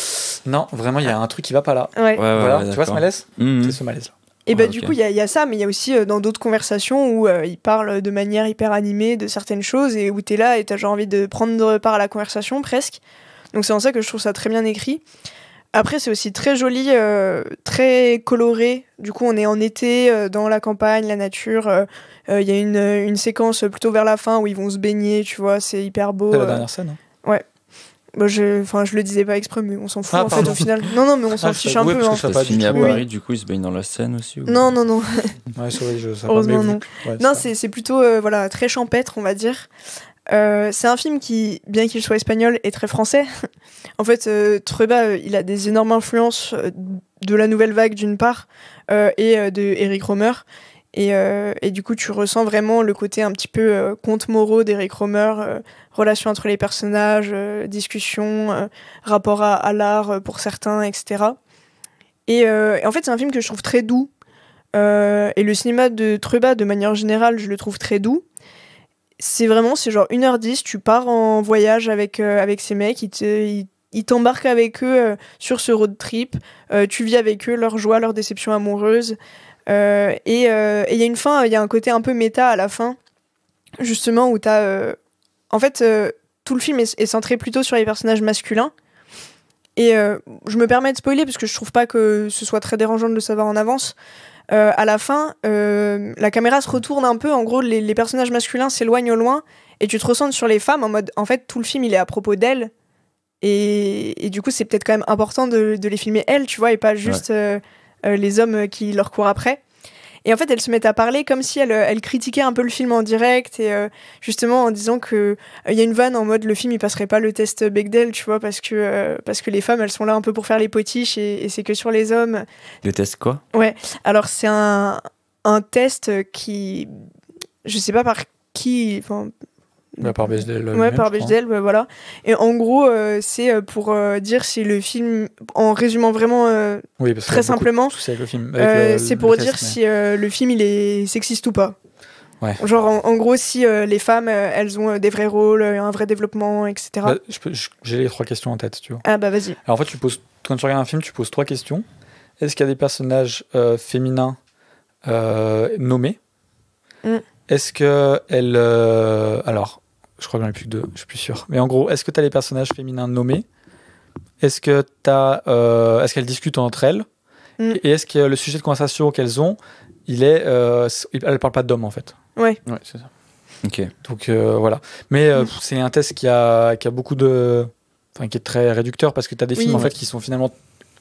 non, vraiment, il y a un truc qui va pas là. Ouais. Ouais, Voilà, ouais, tu vois ce d'accord. malaise Mhm. C'est ce malaise-là. Et bah Ouais, du ok. coup, il y a ça, mais il y a aussi dans d'autres conversations où ils parlent de manière hyper animée de certaines choses et où t'es là et t'as genre envie de prendre part à la conversation presque. Donc c'est en ça que je trouve ça très bien écrit. Après, c'est aussi très joli, très coloré. Du coup, on est en été, dans la campagne, la nature. Il y a une séquence plutôt vers la fin où ils vont se baigner, tu vois, c'est hyper beau. C'est la dernière scène. Hein. Bah, je le disais pas exprès, mais on s'en fout Ah, en fait pardon. au final. Non, mais on s'en Ah, je fiche un t'avouais peu. parce Hein. que ça Ça pas se finit à du tout, oui. Paris, du coup, ils se baignent dans la Seine aussi. ou- Non. Ouais, sorry, ça Heureusement, va, mais non. ouais, Non, ça- c'est plutôt voilà, très champêtre, on va dire. C'est un film qui, bien qu'il soit espagnol, est très français. En fait, Trueba, il a des énormes influences de la nouvelle vague d'une part et de Eric Rohmer. Et du coup, tu ressens vraiment le côté un petit peu contes moraux d'Eric Rohmer, relation entre les personnages, discussion, rapport à l'art pour certains, etc. Et en fait, c'est un film que je trouve très doux. Et le cinéma de Trueba, de manière générale, je le trouve très doux. C'est genre 1h10, tu pars en voyage avec ces mecs, ils t'embarquent avec eux sur ce road trip, tu vis avec eux leurs joies, leurs déceptions amoureuses. Et il y a une fin, il y a un côté un peu méta à la fin, justement, où t'as... en fait, tout le film est centré plutôt sur les personnages masculins. Et je me permets de spoiler, parce que je trouve pas que ce soit très dérangeant de le savoir en avance. À la fin, la caméra se retourne un peu. En gros, les personnages masculins s'éloignent au loin et tu te ressens sur les femmes en mode, en fait, tout le film il est à propos d'elles. Et du coup, c'est peut-être quand même important de les filmer elles, tu vois, et pas juste les hommes qui leur courent après. Et en fait, elles se mettent à parler comme si elles critiquaient un peu le film en direct et justement en disant que il y a une vanne en mode le film il passerait pas le test Bechdel, tu vois, parce que les femmes elles sont là un peu pour faire les potiches et c'est que sur les hommes. Le test quoi? Alors c'est un test qui, je sais pas par qui, enfin, Bah, par Bechdel. ouais, lui-même, par je crois. Bechdel, ouais, voilà. Et en gros, c'est pour dire si le film, en résumant vraiment Oui, parce qu'il y a très beaucoup de simplement, soucis avec le film. avec c'est le pour test, dire mais- si le film il est sexiste ou pas. Ouais. Genre en gros si les femmes elles ont des vrais rôles, un vrai développement, etc. Bah, j'ai les 3 questions en tête, si tu vois. Ah bah vas-y. Alors en fait, quand tu regardes un film, tu poses 3 questions. Est-ce qu'il y a des personnages féminins nommés? Mm. Est-ce que elles... alors, je crois qu'il n'y en a plus que 2, je suis plus sûr. Mais en gros, est-ce que tu as les personnages féminins nommés? Est-ce qu'elles discutent entre elles? Mm. Et est-ce que le sujet de conversation qu'elles ont, elles ne parlent pas d'hommes en fait? Ouais, c'est ça. Ok. Donc voilà. Mais c'est un test qui a beaucoup de... Enfin, qui est très réducteur parce que tu as des Oui. films en Ouais. fait, qui sont finalement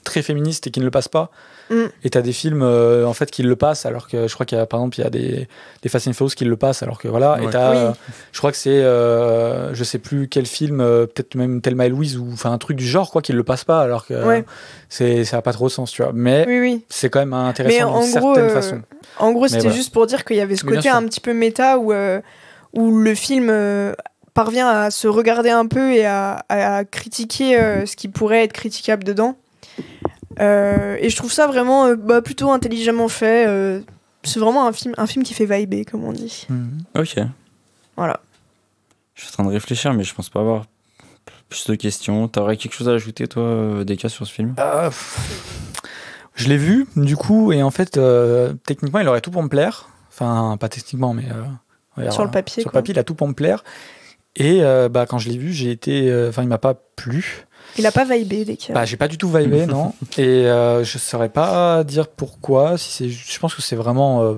très féministes et qui ne le passent pas. Mm. Et tu as des films en fait, qui le passent alors que je crois qu'il y a par exemple il y a des Fast and Furious qui le passent alors que voilà. Ouais. Et t'as, Oui. je crois que c'est je sais plus quel film, peut-être même Thelma et Louise ou enfin un truc du genre quoi qui le passe pas alors que Ouais. ça a pas trop de sens tu vois. Mais Oui. c'est quand même Mais intéressant en d'une gros, certaine façon. En gros, c'était voilà. juste pour dire qu'il y avait ce Mais bien côté sûr. un petit peu méta où le film parvient à se regarder un peu et à critiquer ce qui pourrait être critiquable dedans. Et je trouve ça vraiment plutôt intelligemment fait. C'est vraiment un film qui fait vibrer, comme on dit. Mhm. Ok. Voilà. Je suis en train de réfléchir, mais je pense pas avoir plus de questions. T'aurais quelque chose à ajouter, toi, Deka, sur ce film? Je l'ai vu, du coup, et en fait, techniquement, il aurait tout pour me plaire. Enfin, pas techniquement, mais Ouais, Sur le papier, Sur le quoi. papier, il a tout pour me plaire. Et quand je l'ai vu, il m'a pas plu. Il a pas vibé dès qu'il y a... J'ai pas du tout vibé, non. Et je saurais pas dire pourquoi. Je pense que c'est vraiment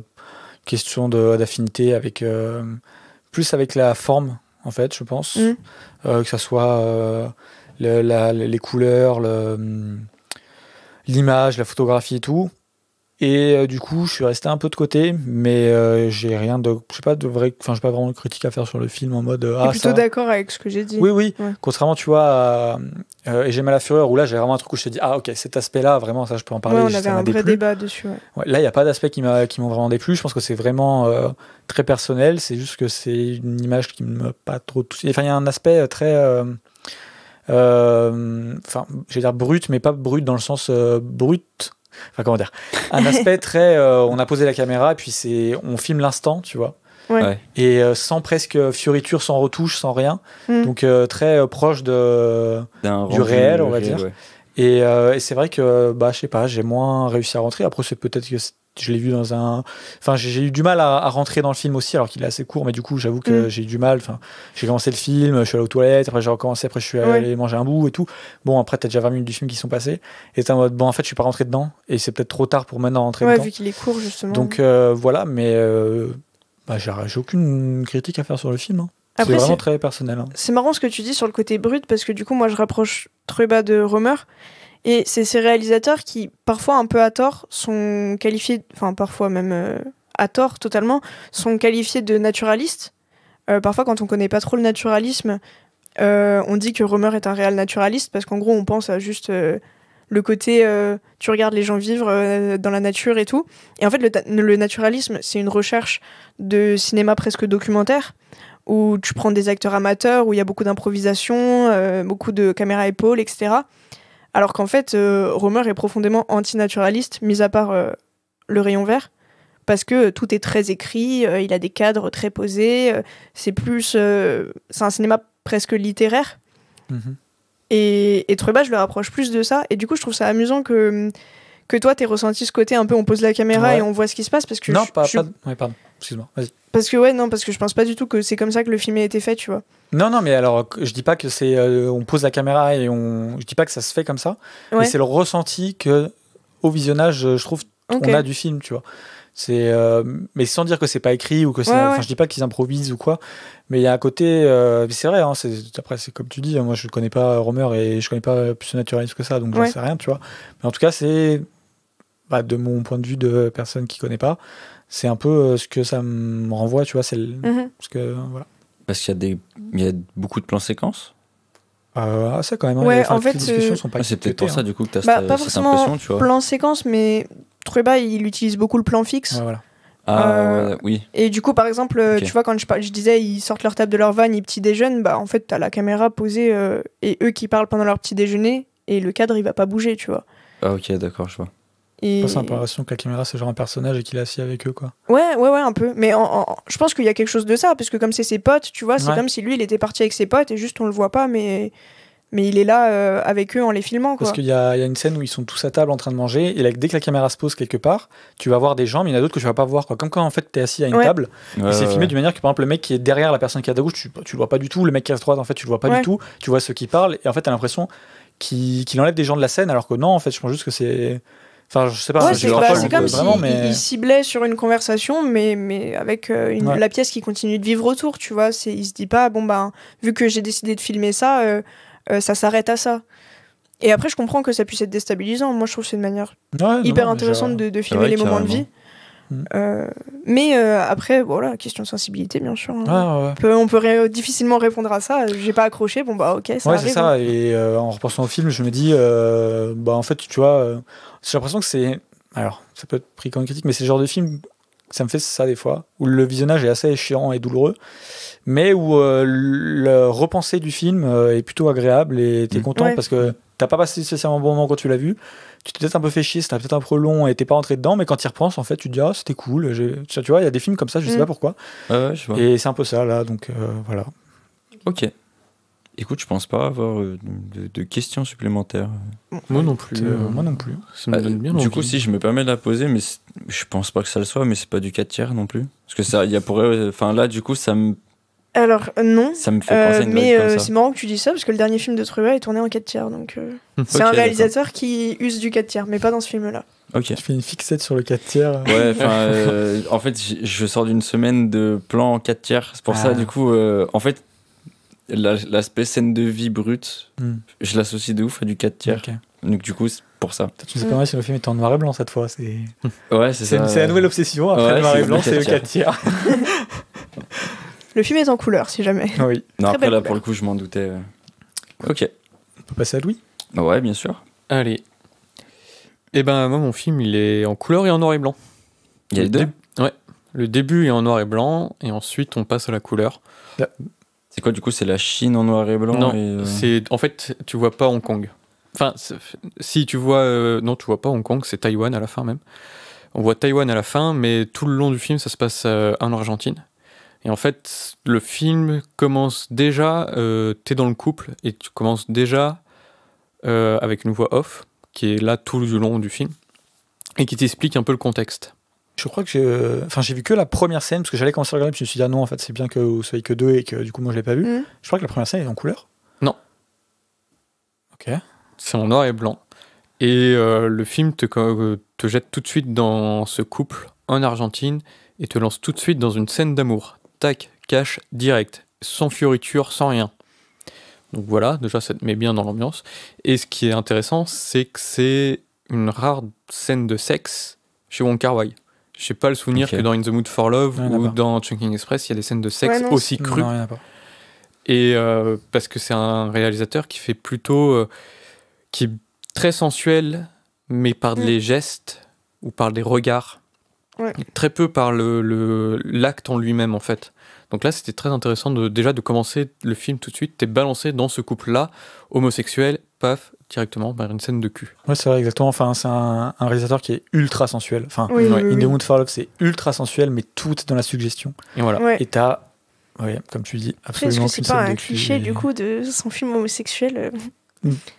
question d'affinité avec plus avec la forme, en fait, je pense. Que ça soit les couleurs, l'image, la photographie et tout. Et du coup, je suis resté un peu de côté, mais j'ai rien de, j'ai pas vraiment de critique à faire sur le film en mode T'es plutôt d'accord avec ce que j'ai dit. Oui. Ouais. Contrairement, tu vois, et J'ai mal à la fureur, où là, j'ai vraiment un truc où je te dis, ok, cet aspect-là, vraiment, ça, je peux en parler. Ouais, on avait un vrai débat dessus. Ouais. Là, il n'y a pas d'aspect qui m'ont vraiment déplu. Je pense que c'est vraiment très personnel. C'est juste que c'est une image qui ne m'a pas trop touché. Enfin, il y a un aspect très, je vais dire brut, mais pas brut dans le sens brut. Enfin, comment dire, un aspect très on a posé la caméra et puis on filme l'instant, tu vois. Ouais. Et sans presque fioriture, sans retouche, sans rien. Donc très proche du réel, on va dire. Ouais. Et c'est vrai que je sais pas, j'ai moins réussi à rentrer. Après, c'est peut-être que je l'ai vu dans un... Enfin, j'ai eu du mal à rentrer dans le film aussi, alors qu'il est assez court, mais du coup, j'avoue que j'ai eu du mal. Enfin, j'ai commencé le film, je suis allé aux toilettes, après j'ai recommencé, après je suis allé manger un bout et tout. Bon, après, t'as déjà 20 minutes du film qui sont passées, et t'es en mode, en fait, je suis pas rentré dedans, et c'est peut-être trop tard pour maintenant rentrer dedans. Vu qu'il est court, justement. Donc, voilà, mais j'ai aucune critique à faire sur le film. Hein. Après, c'est vraiment très personnel. Hein. C'est marrant ce que tu dis sur le côté brut, parce que du coup, moi, je rapproche Trueba de Romer. Et c'est ces réalisateurs qui, parfois un peu à tort, sont qualifiés, enfin parfois même à tort totalement, sont qualifiés de naturalistes. Parfois, quand on connaît pas trop le naturalisme, on dit que Romer est un réel naturaliste, parce qu'en gros, on pense à juste le côté tu regardes les gens vivre dans la nature et tout. Et en fait, le naturalisme, c'est une recherche de cinéma presque documentaire, où tu prends des acteurs amateurs, où il y a beaucoup d'improvisation, beaucoup de caméra à épaule, etc. Alors qu'en fait, Romer est profondément antinaturaliste, mis à part le rayon vert, parce que tout est très écrit, il a des cadres très posés, c'est un cinéma presque littéraire. Et Trueba, je le rapproche plus de ça, et du coup, je trouve ça amusant que toi, t'aies ressenti ce côté un peu, on pose la caméra et on voit ce qui se passe, parce que... Non, Ouais, pardon, excuse-moi, vas-y. Parce que je pense pas du tout que c'est comme ça que le film a été fait, tu vois. Non, mais alors, je dis pas que c'est on pose la caméra et je dis pas que ça se fait comme ça, mais c'est le ressenti que au visionnage, je trouve, on a du film, tu vois. C'est mais sans dire que c'est pas écrit ou que c'est, je dis pas qu'ils improvisent ou quoi, mais il y a un côté, c'est vrai, hein, après c'est comme tu dis, moi je connais pas Romer et je connais pas plus de naturaliste que ça, donc j'en sais rien, tu vois. Mais en tout cas, c'est de mon point de vue de personne qui connaît pas, c'est un peu ce que ça me renvoie, tu vois, c'est parce que voilà. Parce qu'il y a beaucoup de plans séquences. Ça quand même. En fait, les discussions sont pas c'est peut-être pour ça du coup que t'as pas cette forcément impression, tu vois. Plan séquence, mais Trueba, il utilise beaucoup le plan fixe. Ouais, voilà. Oui. Et du coup, par exemple, tu vois, quand je disais, ils sortent leur table de leur van, ils petit déjeunent, en fait, t'as la caméra posée et eux qui parlent pendant leur petit déjeuner et le cadre, il va pas bouger, tu vois. Ah ok, d'accord, je vois. Et... C'est l'impression que la caméra c'est genre un personnage et qu'il est assis avec eux, quoi. Ouais, un peu. Mais je pense qu'il y a quelque chose de ça, parce que comme c'est ses potes, tu vois, c'est comme si lui, il était parti avec ses potes et juste on le voit pas, mais il est là avec eux en les filmant, quoi. Parce qu'il y a une scène où ils sont tous à table en train de manger, et là, dès que la caméra se pose quelque part, tu vas voir des gens, mais il y en a d'autres que tu vas pas voir, quoi. Comme quand en fait t'es assis à une table, et c'est filmé d'une manière que par exemple le mec qui est derrière la personne qui est à gauche, tu le vois pas du tout, le mec qui est à droite, en fait tu le vois pas du tout, tu vois ceux qui parlent, et en fait t'as l'impression qu'il enlève des gens de la scène, alors que non, en fait je pense juste que c'est... Enfin, je sais pas. C'est comme s'il ciblait sur une conversation, mais avec la pièce qui continue de vivre autour, tu vois. Il se dit pas, vu que j'ai décidé de filmer ça, ça s'arrête à ça. Et après, je comprends que ça puisse être déstabilisant. Moi, je trouve que c'est une manière hyper intéressante de filmer les moments de vie. Mais après, voilà, question de sensibilité, bien sûr. On peut difficilement répondre à ça. J'ai pas accroché, ok, ça arrive. C'est ça. Et en repensant au film, je me dis, en fait, tu vois, j'ai l'impression que c'est... Alors, ça peut être pris comme critique, mais c'est le genre de film, ça me fait ça des fois, où le visionnage est assez chiant et douloureux, mais où le repenser du film est plutôt agréable et t'es content parce que t'as pas passé spécialement un bon moment quand tu l'as vu. Tu t'es peut-être un peu fait chier, c'était peut-être un peu long et t'es pas rentré dedans, mais quand tu y repenses, en fait, tu te dis, c'était cool. Tu vois, il y a des films comme ça, je sais pas pourquoi. Je vois. Et c'est un peu ça, là, donc voilà. Ok. Écoute, je pense pas avoir de questions supplémentaires. Moi non plus. Moi non plus. Ça me donne bien Du envie. coup, si je me permets de la poser, mais je pense pas que ça le soit, mais c'est pas du 4 tiers non plus. Parce que ça, il y a enfin là, du coup, ça me Alors, non. fait penser à une mais vibe comme ça. c'est marrant que tu dis ça parce que le dernier film de Trueba est tourné en 4 tiers. Donc, c'est Ok, un réalisateur qui use du 4 tiers, mais pas dans ce film-là. Ok. Je fais une fixette sur le 4 tiers. Ouais, enfin, en fait, je sors d'une semaine de plan en 4 tiers. C'est pour ça, du coup, en fait, l'aspect scène de vie brute, je l'associe de ouf à du 4 tiers. Ok. Donc, du coup, c'est pour ça. Tu sais pas mal si le film est en noir et blanc cette fois. C'est Ouais, c'est ça. la nouvelle obsession. Après Ouais, le noir c'est et blanc, le c'est le 4 4 tiers. Le film est en couleur, si jamais. Oui. Non, Très après, belle là, couleur. pour le coup, je m'en doutais. Ok. On peut passer à Louis. Ouais, bien sûr. Allez. Et ben moi mon film il est en couleur et en noir et blanc. Il y a les deux. Ouais. Le début est en noir et blanc et ensuite on passe à la couleur. C'est quoi, du coup, c'est la Chine en noir et blanc Non, et, c'est en fait tu vois pas Hong Kong. Enfin si tu vois non tu vois pas Hong Kong, c'est Taïwan à la fin même. On voit Taïwan à la fin, mais tout le long du film ça se passe en Argentine. Et en fait le film commence déjà, t'es dans le couple et tu commences déjà avec une voix off qui est là tout le long du film et qui t'explique un peu le contexte. Je crois que j'ai vu que la première scène parce que j'allais commencer à regarder puis je me suis dit ah non en fait c'est bien que vous soyez que deux et que du coup moi je l'ai pas vu. Je crois que la première scène est en couleur. Non. Ok. C'est en noir et blanc. Et le film te jette tout de suite dans ce couple en Argentine et te lance tout de suite dans une scène d'amour. Tac, cash, direct, sans fioriture, sans rien. Donc voilà, déjà ça te met bien dans l'ambiance. Et ce qui est intéressant, c'est que c'est une rare scène de sexe chez Wong Kar-wai. J'ai pas le souvenir que dans In the Mood for Love ou dans Chungking Express, il y a des scènes de sexe aussi crues. Non, il y en a pas. Et parce que c'est un réalisateur qui fait plutôt... qui est très sensuel, mais par les gestes ou par des regards. Ouais. Très peu par l'acte en lui-même, en fait. Donc là, c'était très intéressant déjà de commencer le film tout de suite. T'es balancé dans ce couple-là, homosexuel, paf, directement vers une scène de cul. Ouais, c'est vrai, exactement. Enfin, c'est un réalisateur qui est ultra sensuel. Enfin, Oui, oui, In the oui. Mood for Love, c'est ultra sensuel, mais tout est dans la suggestion. Et voilà. Ouais. Et t'as, comme tu dis, Après, est-ce absolument que c'est qu'une pas scène un de cul. cliché du coup de son film homosexuel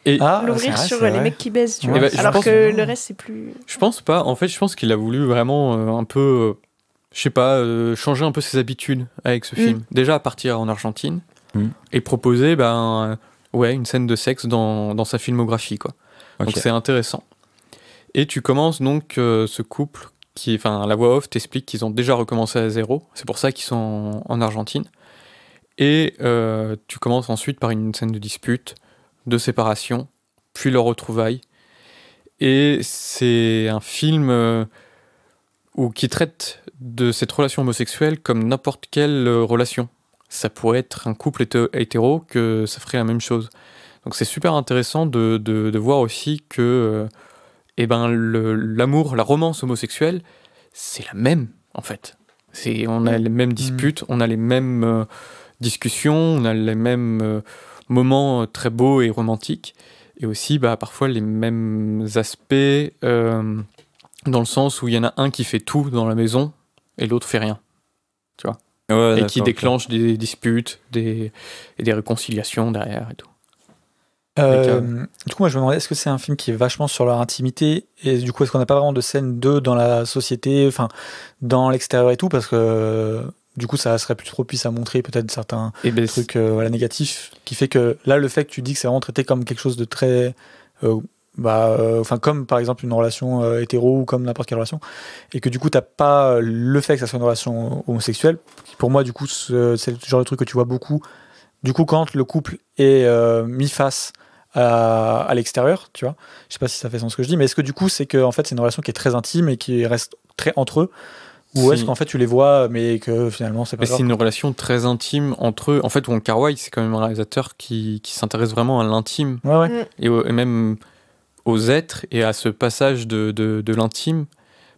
Et l'ouvrir sur les mecs qui baisent, tu Ouais, vois. je Alors pense que que- le reste c'est plus. je pense pas. En fait, je pense qu'il a voulu vraiment un peu, je sais pas, changer un peu ses habitudes avec ce film. Déjà à partir en Argentine et proposer, une scène de sexe dans sa filmographie, quoi. Donc c'est intéressant. Et tu commences donc ce couple la voix off t'explique qu'ils ont déjà recommencé à zéro. C'est pour ça qu'ils sont en Argentine. Et tu commences ensuite par une scène de dispute, de séparation, puis leur retrouvaille. Et c'est un film qui traite de cette relation homosexuelle comme n'importe quelle relation. Ça pourrait être un couple hétéro que ça ferait la même chose. Donc c'est super intéressant de voir aussi que l'amour, la romance homosexuelle, c'est la même en fait. On a les mêmes disputes, on a les mêmes discussions, on a les mêmes moments très beaux et romantiques, et aussi parfois les mêmes aspects dans le sens où il y en a un qui fait tout dans la maison et l'autre fait rien, tu vois, et qui déclenche des disputes et des réconciliations derrière et tout. Du coup, moi, je me demandais, est-ce que c'est un film qui est vachement sur leur intimité et du coup, est-ce qu'on n'a pas vraiment de scène d'eux dans la société, enfin, dans l'extérieur et tout, parce que du coup, ça serait plus propice à montrer peut-être certains trucs négatifs, qui fait que là, le fait que tu dis que c'est vraiment traité comme quelque chose de très... comme par exemple une relation hétéro ou comme n'importe quelle relation, et que du coup, t'as pas le fait que ça soit une relation homosexuelle. Pour moi, du coup, c'est le genre de truc que tu vois beaucoup. Du coup, quand le couple est mis face à l'extérieur, tu vois, je sais pas si ça fait sens ce que je dis, mais est-ce que du coup c'est que en fait c'est une relation qui est très intime et qui reste très entre eux, ou est-ce qu'en fait tu les vois mais que finalement c'est pas grave? C'est une relation très intime entre eux. En fait, Wong Kar-wai, c'est quand même un réalisateur qui s'intéresse vraiment à l'intime et même aux êtres et à ce passage de l'intime,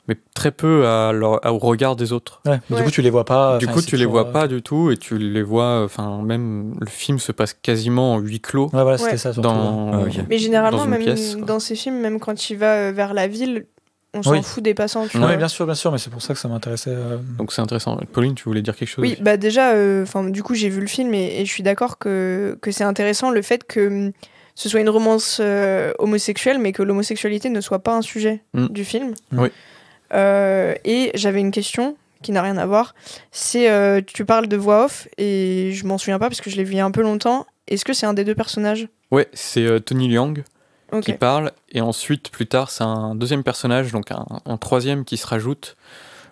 mais très peu au regard des autres. Du coup tu les vois pas. Du coup tu les vois pas du tout, et tu les vois, même le film se passe quasiment en huis clos. C'était ça surtout. Mais généralement, dans une même pièce, dans ces films, même quand il va vers la ville, on s'en fout des passants. Tu vois. Oui, bien sûr, mais c'est pour ça que ça m'intéressait. Donc c'est intéressant. Pauline, tu voulais dire quelque chose? Oui, bah déjà, du coup, j'ai vu le film et je suis d'accord que c'est intéressant le fait que ce soit une romance homosexuelle, mais que l'homosexualité ne soit pas un sujet du film. Oui. Et j'avais une question qui n'a rien à voir. C'est, tu parles de voix off et je m'en souviens pas parce que je l'ai vu il y a un peu longtemps. Est-ce que c'est un des deux personnages? Ouais, c'est Tony Leung Ok. qui parle, et ensuite, plus tard, c'est un deuxième personnage, donc un troisième qui se rajoute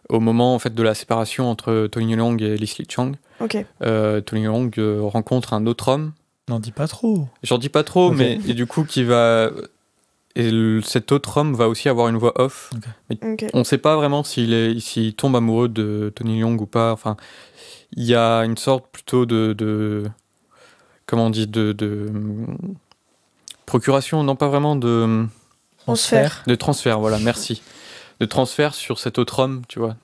au moment en fait, de la séparation entre Tony Leung et Leslie Chang. Ok. Tony Leung rencontre un autre homme. N'en dis pas trop. J'en dis pas trop, Ok. mais et du coup, qui va... Et cet autre homme va aussi avoir une voix off. Ok. On ne sait pas vraiment s'il tombe amoureux de Tony Leung ou pas. Enfin, il y a une sorte plutôt de comment on dit, de procuration, non pas vraiment de Transfert. transfert, voilà, merci. De transfert sur cet autre homme, tu vois.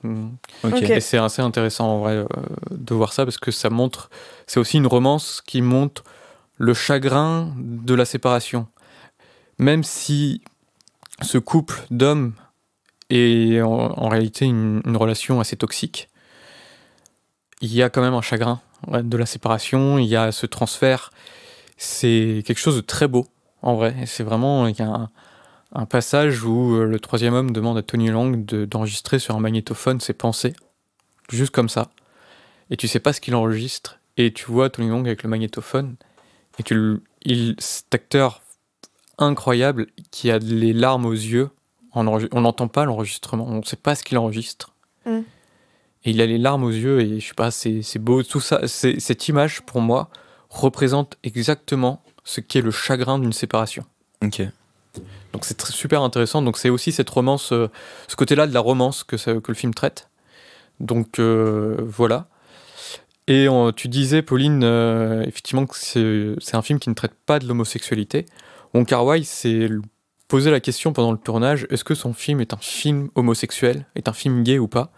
Ok. Et c'est assez intéressant en vrai de voir ça, parce que ça montre, c'est aussi une romance qui montre le chagrin de la séparation. Même si ce couple d'hommes est en réalité une relation assez toxique, il y a quand même un chagrin de la séparation, il y a ce transfert. C'est quelque chose de très beau, en vrai. Et c'est vraiment, il y a un passage où le troisième homme demande à Tony Leung d'enregistrer sur un magnétophone ses pensées, juste comme ça. Et tu sais pas ce qu'il enregistre, et tu vois Tony Leung avec le magnétophone, et cet acteur incroyable qui a les larmes aux yeux, on n'entend pas l'enregistrement, on ne sait pas ce qu'il enregistre. Et il a les larmes aux yeux, et je sais pas, c'est beau, tout ça. Cette image, pour moi, représente exactement ce qu'est le chagrin d'une séparation. Ok. Donc c'est super intéressant. Donc c'est aussi cette romance, ce côté-là de la romance que le film traite. Donc voilà. Et tu disais, Pauline, effectivement que c'est un film qui ne traite pas de l'homosexualité. Wong Kar-wai s'est posé la question pendant le tournage, est-ce que son film est un film homosexuel, est un film gay ou pas?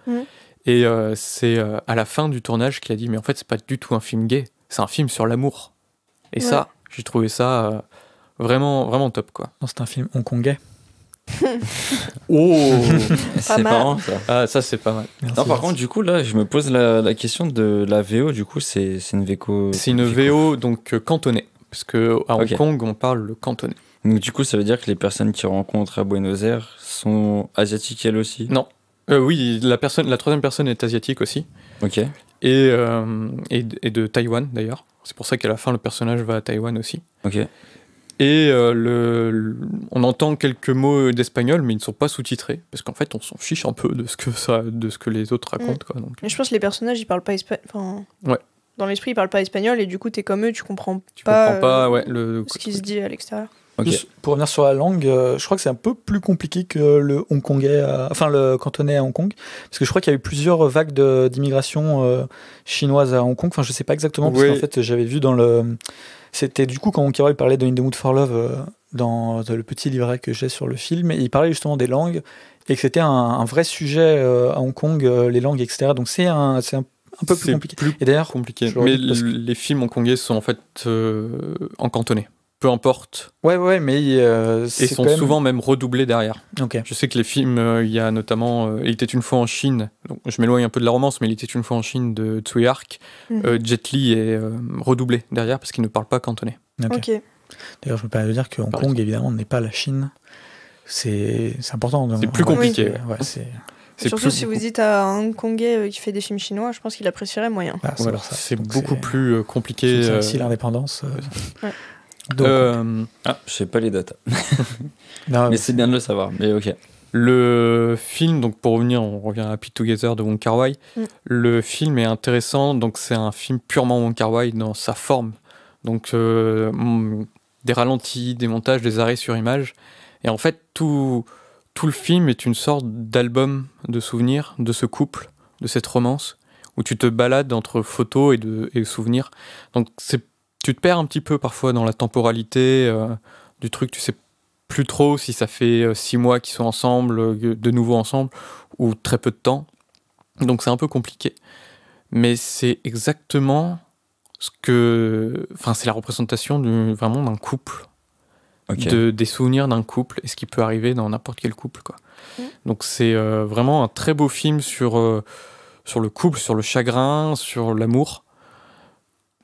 Et c'est à la fin du tournage qu'il a dit, mais en fait c'est pas du tout un film gay, c'est un film sur l'amour. Et ça, j'ai trouvé ça vraiment, vraiment top, quoi. Non, c'est un film hongkongais. Oh, C'est marrant ça. Ah, ça c'est pas mal. Merci, Non, par merci. contre, du coup, là, je me pose la question de la VO. Du coup, c'est une VO. C'est une VO donc cantonais, parce que à Hong Kong on parle le cantonais. Donc, du coup, ça veut dire que les personnes qui rencontrent à Buenos Aires sont asiatiques elles aussi? Non. Oui, la troisième personne est asiatique aussi. Ok. Et de Taïwan d'ailleurs. C'est pour ça qu'à la fin le personnage va à Taïwan aussi. Ok. Et on entend quelques mots d'espagnol, mais ils ne sont pas sous-titrés, parce qu'en fait on s'en fiche un peu de ce que les autres racontent, quoi. Donc. Mais je pense que les personnages ils parlent pas espagnol. Enfin, ouais. Dans l'esprit ils parlent pas espagnol et du coup t'es comme eux, tu comprends pas pas le ce qui se dit à l'extérieur. Ok. Juste pour revenir sur la langue, je crois que c'est un peu plus compliqué que le hongkongais, enfin le cantonais à Hong Kong, parce que je crois qu'il y a eu plusieurs vagues d'immigration chinoise à Hong Kong. Enfin, je sais pas exactement, parce qu'en fait, j'avais vu c'était du coup quand Wong Kar-wai parlait de In the Mood for Love dans le petit livret que j'ai sur le film, et il parlait justement des langues et que c'était un vrai sujet à Hong Kong, les langues, etc. Donc c'est un peu plus compliqué. Et d'ailleurs, compliqué. Mais les films hongkongais sont en fait en cantonais. Peu importe. Ouais, mais et sont souvent même redoublés derrière. Okay. Je sais que les films, il y a notamment Il était une fois en Chine, donc je m'éloigne un peu de la romance, mais Il était une fois en Chine de Tsui Hark. Jet Li est redoublé derrière parce qu'il ne parle pas cantonais. Ok. D'ailleurs, je me permets de dire que Hong Kong, évidemment, n'est pas la Chine. C'est important. C'est plus compliqué. Ouais, c'est surtout si vous dites à un Hongkongais qui fait des films chinois, je pense qu'il apprécierait moyen. Ah, voilà, c'est beaucoup plus compliqué. C'est aussi l'indépendance. Ouais. Donc, je sais pas les dates. Non, mais c'est bien de le savoir. Mais ok. Le film, donc pour revenir, on revient à Happy Together de Wong Kar-wai. Le film est intéressant, donc c'est un film purement Wong Kar-wai dans sa forme. Donc des ralentis, des montages, des arrêts sur image. Et en fait, tout le film est une sorte d'album de souvenirs de ce couple, de cette romance, où tu te balades entre photos et souvenirs. Donc tu te perds un petit peu parfois dans la temporalité du truc, tu sais plus trop si ça fait 6 mois qu'ils sont ensemble, de nouveau ensemble, ou très peu de temps. Donc c'est un peu compliqué. Mais c'est exactement c'est la représentation vraiment d'un couple. des souvenirs d'un couple et ce qui peut arriver dans n'importe quel couple, quoi. Donc c'est vraiment un très beau film sur le couple, sur le chagrin, sur l'amour.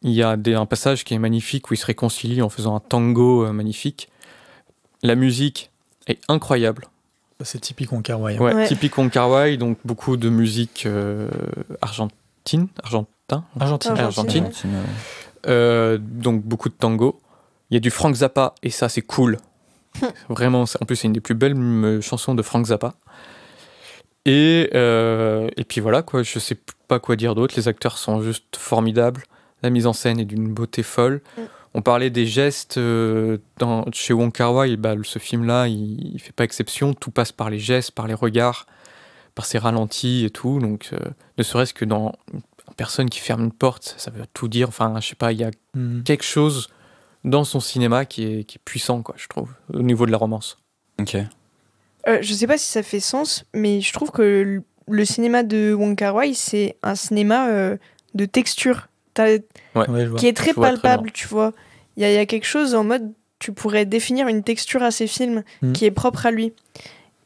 Il y a un passage qui est magnifique où ils se réconcilient en faisant un tango magnifique. La musique est incroyable. C'est typique Wong Kar-wai. Ouais, typique Wong Kar-wai, donc beaucoup de musique argentine. Donc beaucoup de tango. Il y a du Frank Zappa et ça c'est cool. Vraiment, en plus c'est une des plus belles chansons de Frank Zappa. Et puis voilà, quoi, je sais pas quoi dire d'autre. Les acteurs sont juste formidables. La mise en scène est d'une beauté folle. On parlait des gestes chez Wong Kar-wai. Ce film-là, il fait pas exception. Tout passe par les gestes, par les regards, par ses ralentis et tout. Donc, ne serait-ce que dans une personne qui ferme une porte, ça veut tout dire. Enfin, je sais pas, il y a quelque chose dans son cinéma qui est puissant, quoi, je trouve, au niveau de la romance. Ok. Je sais pas si ça fait sens, mais je trouve que le cinéma de Wong Kar-wai, c'est un cinéma de texture. Qui est très palpable, tu vois. Il y a quelque chose en mode, tu pourrais définir une texture à ces films qui est propre à lui.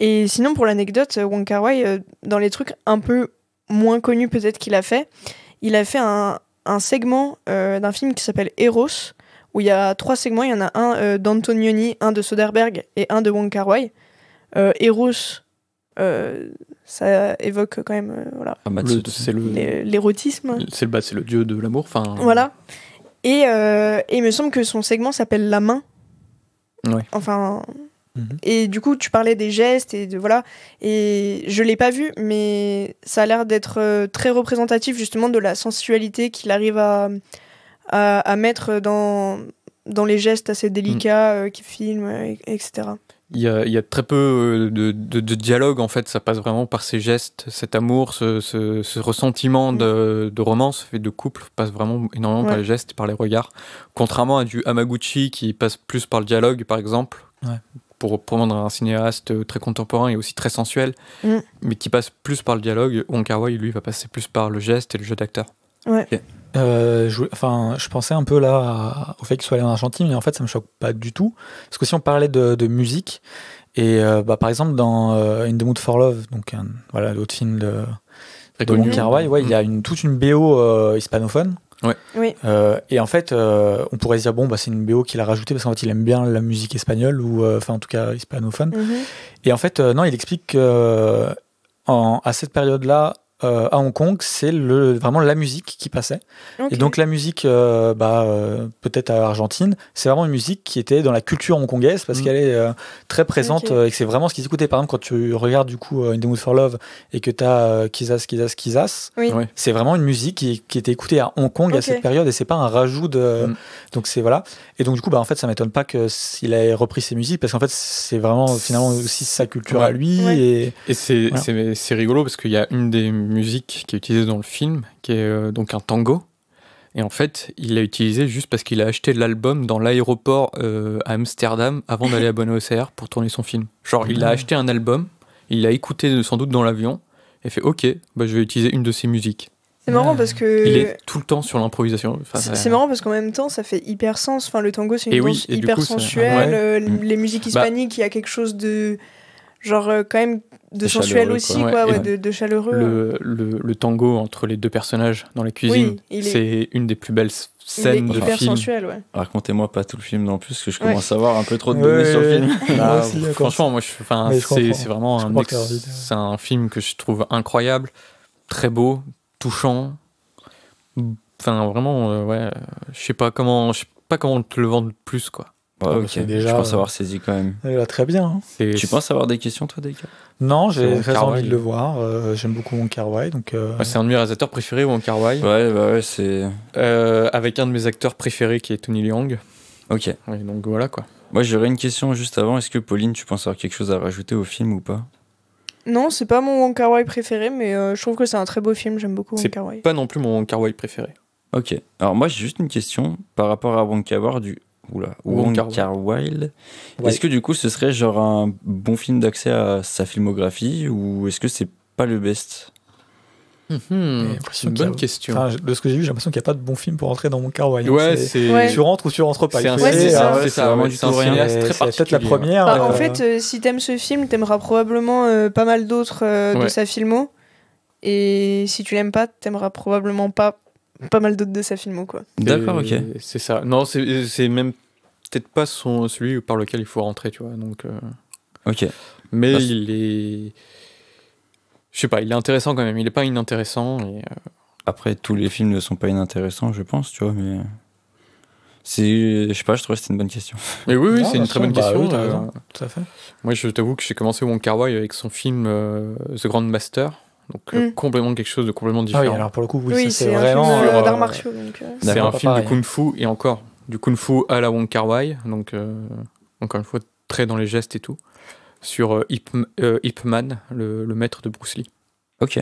Et sinon, pour l'anecdote, Wong Kar-wai, dans les trucs un peu moins connus peut-être qu'il a fait, il a fait un segment d'un film qui s'appelle Eros, où il y a 3 segments. Il y en a un d'Antonioni, un de Soderbergh et un de Wong Kar-wai. Eros, ça évoque quand même l'érotisme. C'est le dieu de l'amour. Voilà. Et il me semble que son segment s'appelle La main. Ouais. Enfin. Et du coup, tu parlais des gestes et voilà. Et je l'ai pas vu, mais ça a l'air d'être très représentatif justement de la sensualité qu'il arrive à mettre dans les gestes assez délicats qu'il filme, etc. Il y a très peu de dialogue, en fait. Ça passe vraiment par ces gestes, cet amour, ce ressentiment de romance et de couple passe vraiment énormément par les gestes et par les regards. Contrairement à du Hamaguchi qui passe plus par le dialogue, par exemple, pour prendre un cinéaste très contemporain et aussi très sensuel, mais qui passe plus par le dialogue. Wong Kar-wai, lui, va passer plus par le geste et le jeu d'acteur. Ouais. Okay. Je pensais un peu là au fait qu'il soit allé en Argentine, mais en fait ça me choque pas du tout, parce que si on parlait de musique, et par exemple dans In the Mood for Love, donc l'autre film de Wong Kar-wai, il y a toute une BO hispanophone. Oui. Et en fait on pourrait se dire c'est une BO qu'il a rajoutée parce qu'en fait il aime bien la musique espagnole, ou en tout cas hispanophone. Et en fait non, il explique que à cette période là à Hong Kong, c'est vraiment la musique qui passait. Okay. Et donc la musique, peut-être à Argentine, c'est vraiment une musique qui était dans la culture hongkongaise, parce qu'elle est très présente, et que c'est vraiment ce qu'ils écoutaient. Par exemple, quand tu regardes du coup In the Mood for Love et que tu as Kizas, c'est vraiment une musique qui était écoutée à Hong Kong à cette période, et c'est pas un rajout de... Donc c'est voilà. Et donc du coup, en fait, ça m'étonne pas qu'il ait repris ces musiques, parce qu'en fait, c'est vraiment finalement aussi sa culture à lui. Et c'est rigolo, parce qu'il y a une des musique qui est utilisée dans le film, qui est donc un tango, et en fait il l'a utilisé juste parce qu'il a acheté l'album dans l'aéroport à Amsterdam avant d'aller à Buenos Aires pour tourner son film. Il a acheté un album, il l'a écouté sans doute dans l'avion et fait ok, je vais utiliser une de ses musiques. C'est marrant parce que il est tout le temps sur l'improvisation. C'est marrant parce qu'en même temps ça fait hyper sens. Le tango c'est une danse hyper sensuelle, les musiques hispaniques, il y a quelque chose de quand même de sensuel aussi, de chaleureux. Le tango entre les deux personnages dans la cuisine, c'est une des plus belles scène de film. Sensuel, Racontez-moi pas tout le film non plus, parce que je commence à avoir un peu trop de données sur le film. Franchement, moi, c'est vraiment c'est un film que je trouve incroyable, très beau, touchant. Enfin, vraiment, je sais pas comment te le vendre plus, quoi. Ouais, ok, déjà, je pense avoir saisi quand même. Très bien. Tu penses avoir des questions, toi, Daika ? Non, j'ai très envie de le voir. J'aime beaucoup Wong Kar-wai. C'est un de mes réalisateurs préférés, Wong Kar-wai. Ouais, c'est... avec un de mes acteurs préférés qui est Tony Leung. Ok. Ouais, donc voilà, quoi. Moi, j'aurais une question juste avant. Est-ce que, Pauline, tu penses avoir quelque chose à rajouter au film ou pas ? Non, c'est pas mon Wong Kar-wai préféré, mais je trouve que c'est un très beau film. J'aime beaucoup Wong Kar-wai. C'est pas non plus mon Wong Kar-wai préféré. Ok. Alors moi, j'ai juste une question par rapport à Wong Kar-wai Wong Kar-wai. Est-ce que du coup ce serait un bon film d'accès à sa filmographie, ou est-ce que c'est pas le best ? C'est une bonne question. De ce que j'ai vu, j'ai l'impression qu'il n'y a pas de bon film pour rentrer dans mon Wong-Kar-wai. Ouais, c'est... Tu rentres ou tu rentres pas. C'est un c'est vraiment du tout rien. Très particulier. C'est peut-être la première. En fait, si t'aimes ce film, t'aimeras probablement pas mal d'autres de sa filmo. Et si tu l'aimes pas, t'aimeras probablement pas mal d'autres de sa filmo, quoi. D'accord, ok. C'est ça. Non, c'est même peut-être pas celui par lequel il faut rentrer, tu vois. Donc, ok. Mais il est... Je sais pas, il est intéressant quand même. Il est pas inintéressant. Et, Après, tous les films ne sont pas inintéressants, je pense, tu vois, mais... Je sais pas, je trouvais que c'était une bonne question. Mais oui, c'est une très bonne question. Oui, tout à fait. Moi, je t'avoue que j'ai commencé Wong-Kar-wai avec son film The Grand Master. Donc, complètement quelque chose de complètement différent. Ah oui, alors pour le coup, oui, ça, c'est vraiment... un film d'arts martiaux. Donc, c'est un film de kung-fu, et encore, du kung-fu à la Wong-Kar-wai. Donc, encore une fois, très dans les gestes et tout. Sur Ip Man, le maître de Bruce Lee. Ok.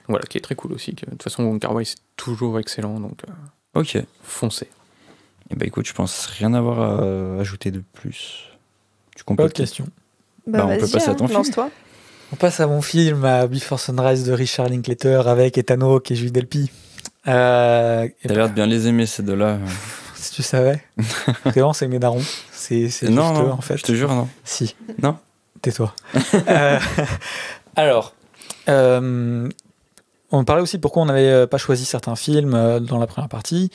Voilà, qui est très cool aussi. De toute façon, Wong-Kar-wai, c'est toujours excellent. Donc, ok. Foncez. Et bah écoute, je pense rien avoir à ajouter de plus. Pas de question. Bah, on peut passer à ton film. Lance-toi. On passe à mon film, à Before Sunrise de Richard Linklater avec Ethan Hawke et Jules Delpy. T'as l'air de bien les aimer, ces deux-là. Si tu savais. Vraiment, c'est mes darons. C'est non, juste non, en fait. Je te jure, non. Si. Non. Tais-toi. Alors, on parlait aussi pourquoi on n'avait pas choisi certains films dans la première partie.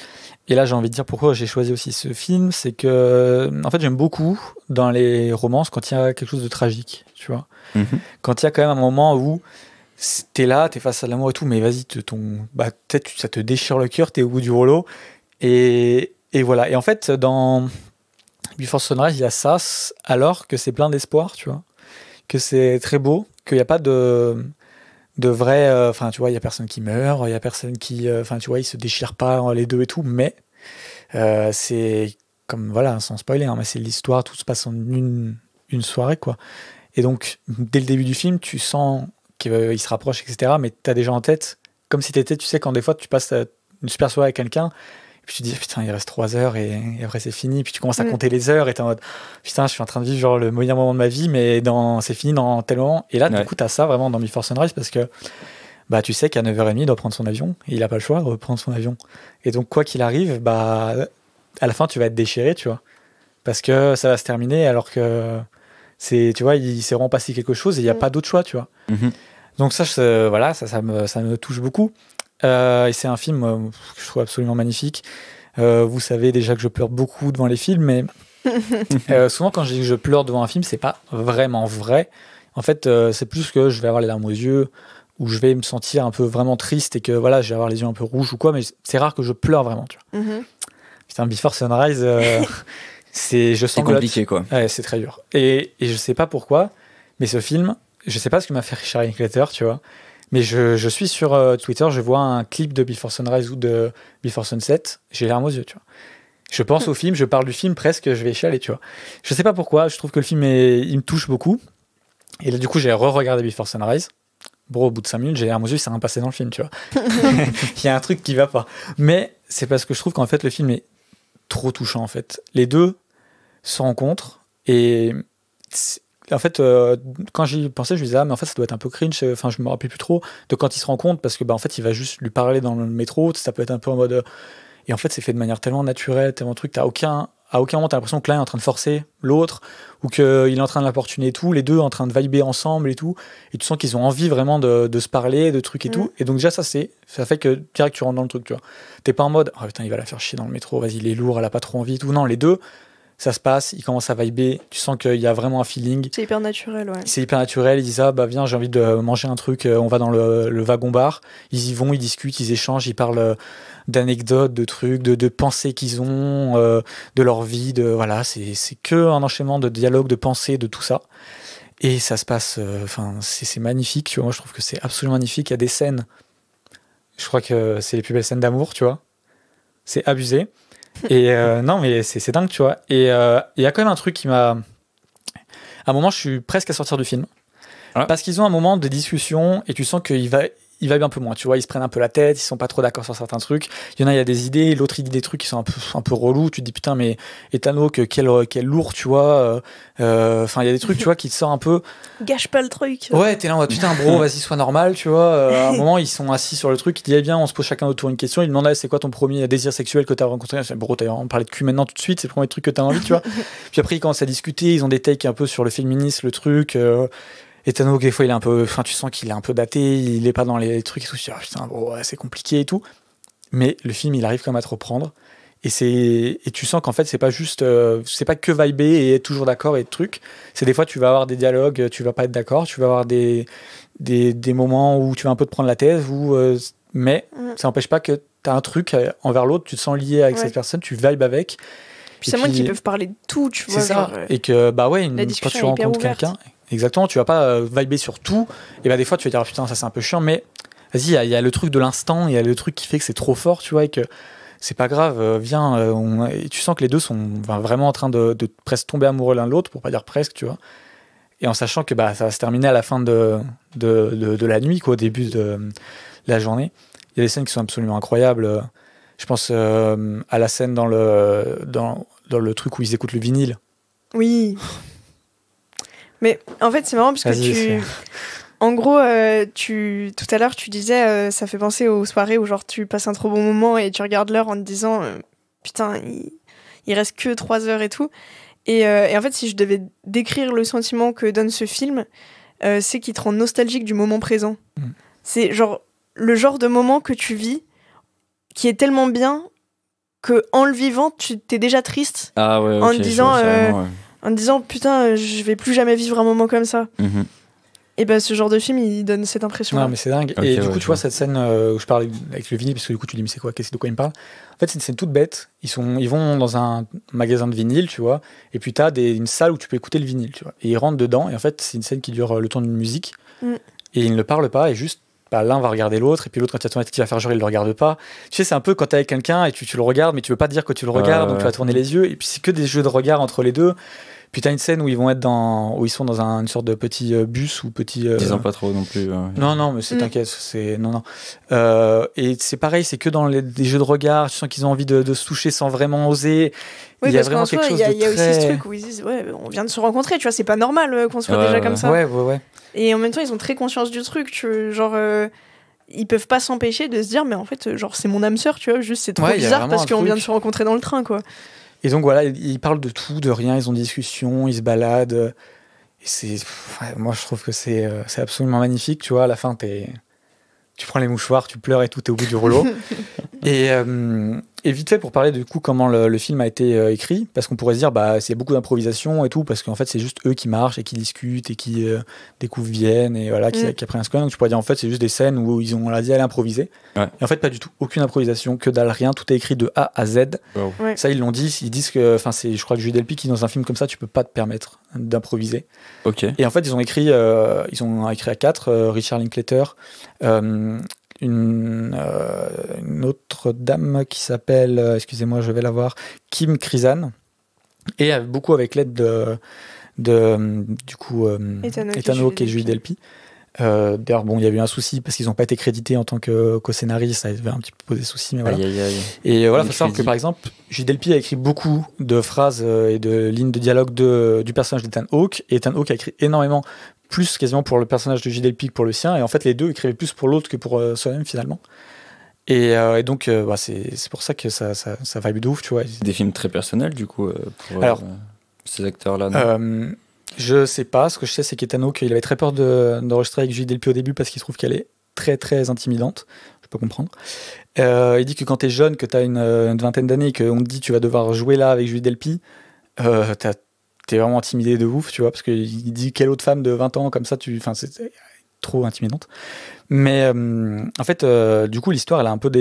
Et là, j'ai envie de dire pourquoi j'ai choisi aussi ce film. C'est que, en fait, j'aime beaucoup dans les romances quand il y a quelque chose de tragique, tu vois. Quand il y a quand même un moment où t'es là, t'es face à l'amour et tout, mais vas-y, peut-être ça te déchire le cœur, t'es au bout du rouleau. Et voilà. Et en fait, dans Before Sunrise, il y a ça, alors que c'est plein d'espoir, tu vois. Que c'est très beau, qu'il n'y a pas de vrai, enfin tu vois, il y a personne qui meurt, il y a personne qui, enfin tu vois, ils se déchirent pas les deux et tout, mais c'est comme voilà, sans spoiler, hein, mais c'est l'histoire, tout se passe en une soirée quoi. Et donc dès le début du film, tu sens qu'il se rapproche, etc. Mais t'as déjà en tête, comme si t'étais, tu sais, quand des fois tu passes une super soirée avec quelqu'un. Puis tu te dis, putain, il reste 3 heures et après c'est fini. Puis tu commences à compter les heures et t'es en mode, putain, je suis en train de vivre genre le meilleur moment de ma vie, mais c'est fini dans tel moment. Et là, du coup, t'as ça vraiment dans Before Sunrise parce que bah, tu sais qu'à 9h30, il doit prendre son avion et il a pas le choix de reprendre son avion. Et donc, quoi qu'il arrive, bah, à la fin, tu vas être déchiré, tu vois. Parce que ça va se terminer alors que tu vois, il s'est vraiment passé quelque chose et il n'y a pas d'autre choix, tu vois. Donc, ça me touche beaucoup. Et c'est un film que je trouve absolument magnifique. Vous savez déjà que je pleure beaucoup devant les films, mais souvent quand je dis que je pleure devant un film, c'est pas vraiment vrai. En fait, c'est plus que je vais avoir les larmes aux yeux, ou je vais me sentir un peu vraiment triste et que voilà, je vais avoir les yeux un peu rouges ou quoi, mais c'est rare que je pleure vraiment, tu vois. Putain, Before Sunrise, c'est compliqué, quoi. Ouais, c'est très dur. Et je sais pas pourquoi, mais ce film, je sais pas ce que m'a fait Richard Linklater, tu vois. Mais je suis sur Twitter, je vois un clip de Before Sunrise ou de Before Sunset, j'ai les larmes aux yeux, tu vois. Je pense au film, je parle du film presque, je vais chialer, tu vois. Je sais pas pourquoi, je trouve que le film il me touche beaucoup. Et là, du coup, j'ai re-regardé Before Sunrise. Bon, au bout de 5 minutes, j'ai les larmes aux yeux, c'est rien passé dans le film, tu vois. Il y a un truc qui va pas. Mais c'est parce que je trouve qu'en fait, le film est trop touchant, en fait. Les deux se rencontrent et... En fait, quand j'y pensais, je me disais, mais en fait, ça doit être un peu cringe. Enfin, je me rappelle plus trop de quand ils se rencontrent parce que, en fait, il va juste lui parler dans le métro. Ça peut être un peu en mode. Et en fait, c'est fait de manière tellement naturelle, tellement truc. À aucun moment, t'as l'impression que l'un est en train de forcer l'autre ou qu'il est en train de l'importuner et tout. Les deux en train de vibrer ensemble et tout. Et tu sens qu'ils ont envie vraiment de se parler, de trucs et tout. Et donc, déjà, ça fait que direct, tu rentres dans le truc, tu vois. T'es pas en mode, oh putain, il va la faire chier dans le métro. Vas-y, il est lourd, elle a pas trop envie et tout. Non, les deux. Ça se passe, ils commencent à vibrer, tu sens qu'il y a vraiment un feeling. C'est hyper naturel, ouais. C'est hyper naturel, ils disent bah viens, j'ai envie de manger un truc, on va dans le wagon-bar. Ils y vont, ils discutent, ils échangent, ils parlent d'anecdotes, de trucs, de pensées qu'ils ont, de leur vie, voilà, c'est que un enchaînement de dialogues, de pensées, de tout ça. Et ça se passe, c'est magnifique, tu vois, moi je trouve que c'est absolument magnifique. Il y a des scènes, je crois que c'est les plus belles scènes d'amour, tu vois. C'est abusé. Et non, mais c'est dingue, tu vois. Et il y a quand même un truc qui m'a. À un moment, je suis presque à sortir du film. Parce qu'ils ont un moment de discussion et tu sens qu'il ils vibent un peu moins, tu vois, ils se prennent un peu la tête, ils sont pas trop d'accord sur certains trucs. Il y en a, il y a des idées, l'autre il dit des trucs qui sont un peu relous. Tu te dis putain, mais Ethan Hawke, quel lourd, tu vois. Enfin, il y a des trucs, tu vois, qui te sortent un peu. Gâche pas le truc. Ouais, t'es là, ouais, putain, bro, vas-y, sois normal, tu vois. À un moment, ils sont assis sur le truc, ils disent, eh bien, on se pose chacun autour une question. Ils demandent, c'est quoi ton premier désir sexuel que t'as rencontré? Bro, on parlait de cul maintenant tout de suite, c'est le premier truc que t'as envie, tu vois. Puis après, ils commencent à discuter, ils ont des takes un peu sur le féminisme, le truc. Ethan Hawke, des fois, il est un peu, enfin, tu sens qu'il est un peu daté, il est pas dans les trucs et tout. Tu dis, oh, putain, bro, ouais, c'est compliqué et tout. Mais le film, il arrive quand même à te reprendre. Et tu sens qu'en fait, c'est pas juste, c'est pas que vibrer et être toujours d'accord et trucs. C'est des fois, tu vas avoir des dialogues, tu vas pas être d'accord, tu vas avoir des moments où tu vas un peu te prendre la tête, mais ça n'empêche pas que t'as un truc envers l'autre, tu te sens lié avec cette personne, tu vibes avec. Puis c'est moi qui peuvent parler de tout, tu vois. C'est ça. Et que, bah ouais, quand tu rencontres quelqu'un, exactement, tu vas pas vibrer sur tout. Et bah des fois, tu vas dire, putain, ça c'est un peu chiant, mais vas-y, il y a le truc de l'instant, il y a le truc qui fait que c'est trop fort, tu vois, et que c'est pas grave, viens. Et tu sens que les deux sont vraiment en train de presque tomber amoureux l'un de l'autre, pour pas dire presque, tu vois. Et en sachant que bah, ça va se terminer à la fin de la nuit, quoi, au début de la journée. Il y a des scènes qui sont absolument incroyables. Je pense à la scène dans le truc où ils écoutent le vinyle. Oui. Mais en fait, c'est marrant parce que en gros, tout à l'heure, tu disais, ça fait penser aux soirées où genre tu passes un trop bon moment et tu regardes l'heure en te disant, putain, il reste que 3 heures et tout. Et en fait, si je devais décrire le sentiment que donne ce film, c'est qu'il te rend nostalgique du moment présent. C'est genre le genre de moment que tu vis qui est tellement bien que en le vivant, tu t'es déjà triste en te disant putain, je vais plus jamais vivre un moment comme ça. Et ben ce genre de film, il donne cette impression. Non, mais c'est dingue. Et du coup, tu vois cette scène où je parle avec le vinyle, parce que du coup, tu dis mais c'est quoi, de quoi il me parle? En fait, c'est une scène toute bête. Ils vont dans un magasin de vinyle, tu vois, et puis t'as une salle où tu peux écouter le vinyle, tu vois. Et ils rentrent dedans, et en fait, c'est une scène qui dure le temps d'une musique, et ils ne parlent pas, et juste l'un va regarder l'autre, et puis l'autre, quand il y a ton tête qui va faire genre, il le regarde pas. Tu sais, c'est un peu quand t'es avec quelqu'un et tu le regardes, mais tu veux pas dire que tu le regardes, donc tu vas tourner les yeux, et puis c'est que des jeux de regard entre les deux. Puis t'as une scène où ils sont dans une sorte de petit bus ou petit. Disons pas trop non plus. Non, mais t'inquiète, c'est non. Et c'est pareil, c'est que dans des jeux de regard, tu sens qu'ils ont envie de se toucher sans vraiment oser. Oui, il y a vraiment quelque chose de très. Il y a aussi ce truc où ils disent, ouais, on vient de se rencontrer, tu vois, c'est pas normal qu'on soit déjà comme ça. Ouais. Et en même temps, ils ont très conscience du truc, genre. Ils peuvent pas s'empêcher de se dire, mais en fait, genre, c'est mon âme sœur, tu vois, juste c'est trop bizarre parce qu'on vient de se rencontrer dans le train, quoi. Et donc voilà, ils parlent de tout, de rien, ils ont des discussions, ils se baladent. Et moi je trouve que c'est absolument magnifique, tu vois, à la fin tu prends les mouchoirs, tu pleures et tout, t'es au bout du rouleau. Et vite fait pour parler du coup comment le film a été écrit, parce qu'on pourrait se dire bah c'est beaucoup d'improvisation et tout, parce qu'en fait c'est juste eux qui marchent et qui discutent et qui découvrent Vienne et voilà, qui apprennent un score. Donc tu pourrais dire en fait c'est juste des scènes où on l'a dit aller improviser. Ouais. Et en fait pas du tout, aucune improvisation, que dalle, rien, tout est écrit de A à Z. Wow. Ouais. Ça ils l'ont dit, ils disent que, enfin je crois que Jules Delpy qui dans un film comme ça tu peux pas te permettre d'improviser. Ok. Et en fait ils ont écrit à 4, Richard Linklater. Une autre dame qui s'appelle, excusez-moi, je vais la voir, Kim Krizan, et beaucoup avec l'aide du coup Ethan Hawke et Julie Delpy. D'ailleurs, bon, il y a eu un souci parce qu'ils n'ont pas été crédités en tant que co-scénaristes, ça avait un petit peu posé souci, mais voilà. Et voilà, il faut savoir que par exemple, Julie Delpy a écrit beaucoup de phrases et de lignes de dialogue du personnage d'Ethan Hawke, et Ethan Hawke a écrit énormément, plus quasiment pour le personnage de Julie Delpy que pour le sien, et en fait les deux écrivaient plus pour l'autre que pour soi-même finalement. Et donc c'est pour ça que ça vibe de ouf, tu vois. Des films très personnels du coup pour ces acteurs-là. Je sais pas, ce que je sais c'est qu'Ethan Hawke il avait très peur d'enregistrer avec Julie Delpy au début parce qu'il trouve qu'elle est très très intimidante, je peux comprendre. Il dit que quand t'es jeune, que t'as une vingtaine d'années et qu'on te dit tu vas devoir jouer là avec Julie Delpy, t'es vraiment intimidé de ouf, tu vois, parce qu'il dit quelle autre femme de 20 ans comme ça, c'est trop intimidante. Mais en fait, du coup, l'histoire, elle a un peu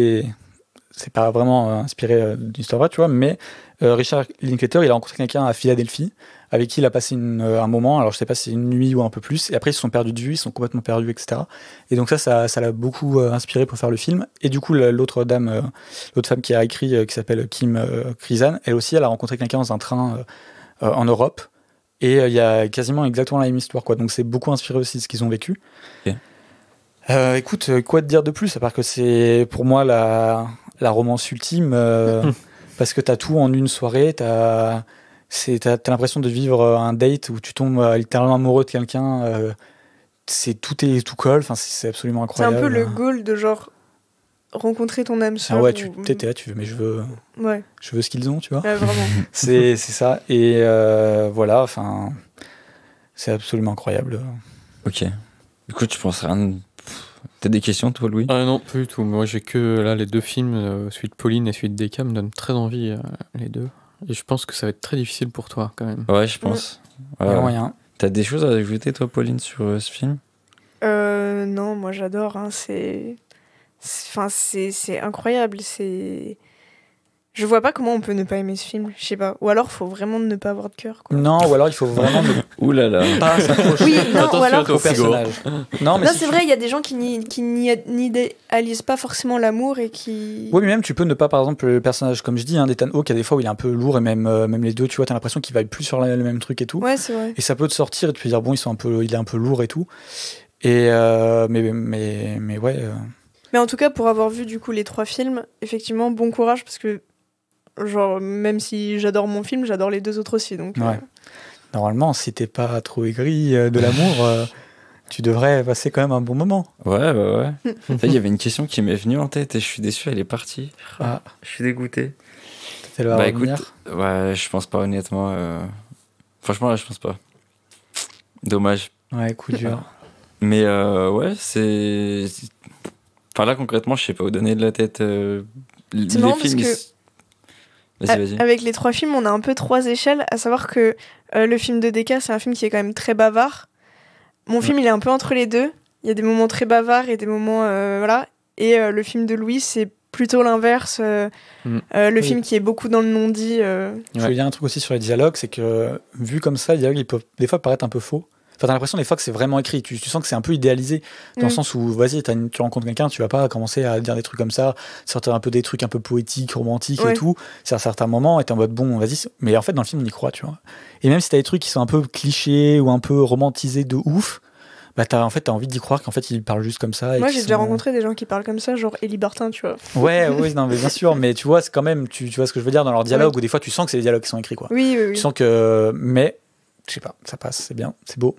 c'est pas vraiment inspiré d'une histoire vraie, tu vois, mais Richard Linklater, il a rencontré quelqu'un à Philadelphie, avec qui il a passé un moment, alors je sais pas si c'est une nuit ou un peu plus, et après ils se sont perdus de vue, ils sont complètement perdus, etc. Et donc ça l'a beaucoup inspiré pour faire le film. Et du coup, l'autre femme qui a écrit, qui s'appelle Kim Krizan, elle aussi, elle a rencontré quelqu'un dans un train en Europe, et il y a quasiment exactement la même histoire, quoi. Donc c'est beaucoup inspiré aussi de ce qu'ils ont vécu. Okay. Écoute, quoi te dire de plus, à part que c'est pour moi la romance ultime, parce que t'as tout en une soirée, t'as l'impression de vivre un date où tu tombes littéralement amoureux de quelqu'un, tout colle, enfin c'est absolument C'est incroyable. un peu le goal de genre rencontrer ton âme sœur. Ah ouais, ou- t'es là, tu veux, mais je veux ce qu'ils ont, tu vois. Ouais, vraiment. C'est ça, et voilà, enfin, c'est absolument incroyable. Ok. Du coup, tu penses rien. T'as des questions, toi, Louis? Ah non, pas du tout. Moi, j'ai que là les deux films, celui de Pauline et celui de Deka, me donnent très envie, les deux. Et je pense que ça va être très difficile pour toi, quand même. Ouais, je pense. Il y a moyen. T'as des choses à ajouter, toi, Pauline, sur ce film? Non, moi j'adore. Hein, enfin, c'est incroyable. Je vois pas comment on peut ne pas aimer ce film. Je sais pas. Ou alors, faut vraiment ne pas avoir de cœur. Quoi. Non, ou alors il faut vraiment ne Ouh là là. pas s'accrocher Oui, non, Attention ou alors. à ton au personnage. Non, mais Non, si c'est tu- vrai, il y a des gens qui n'idéalisent pas forcément l'amour et qui. Oui, mais même tu peux ne pas, par exemple, le personnage, comme je dis, hein, d'Ethan Hawke, il y a des fois où il est un peu lourd, et même les deux, tu vois, t'as l'impression qu'il va plus sur le même truc et tout. Ouais, c'est vrai. Et ça peut te sortir et te dire, bon, il est un peu lourd et tout. Et mais ouais. Mais en tout cas, pour avoir vu du coup les 3 films, effectivement, bon courage parce que, genre, même si j'adore mon film, j'adore les 2 autres aussi. Donc, Ouais. Normalement, si t'es pas trop aigri de l'amour, tu devrais passer quand même un bon moment. Ouais. Il y avait une question qui m'est venue en tête et je suis déçu, elle est partie. Ah. Je suis dégoûté. Elle va revenir. Écoute, ouais, je pense pas honnêtement. Franchement, là, je pense pas. Dommage. Ouais, coup dur. Mais ouais, c'est. Enfin là, concrètement, je sais pas où donner de la tête. C'est marrant parce que- Vas-y. Avec les 3 films, on a un peu 3 échelles, à savoir que le film de Deka, c'est un film qui est quand même très bavard. Mon film, il est un peu entre les deux. Il y a des moments très bavards et des moments. Voilà. Et le film de Louis, c'est plutôt l'inverse. Le film qui est beaucoup dans le non-dit. Je veux dire un truc aussi sur les dialogues, c'est que vu comme ça, les dialogues ils peuvent des fois paraître un peu faux. Enfin, t'as l'impression des fois que c'est vraiment écrit. Tu sens que c'est un peu idéalisé dans le sens où, vas-y, tu rencontres quelqu'un, tu vas pas commencer à dire des trucs comme ça, sortir un peu des trucs un peu poétiques, romantiques et tout. C'est à certains moments, et t'es en mode bon, vas-y. Mais en fait, dans le film, on y croit, tu vois. Et même si t'as des trucs qui sont un peu clichés ou un peu romantisés de ouf, bah t'as envie d'y croire qu'en fait, ils parlent juste comme ça. Moi, j'ai déjà rencontré des gens qui parlent comme ça, genre Élie Bartin, tu vois. Ouais, non, mais bien sûr, mais tu vois, c'est quand même, tu vois ce que je veux dire dans leur dialogue, où des fois, tu sens que c'est des dialogues qui sont écrits, quoi. Oui. Tu sens que, mais, je sais pas, ça passe, c'est bien, c'est beau.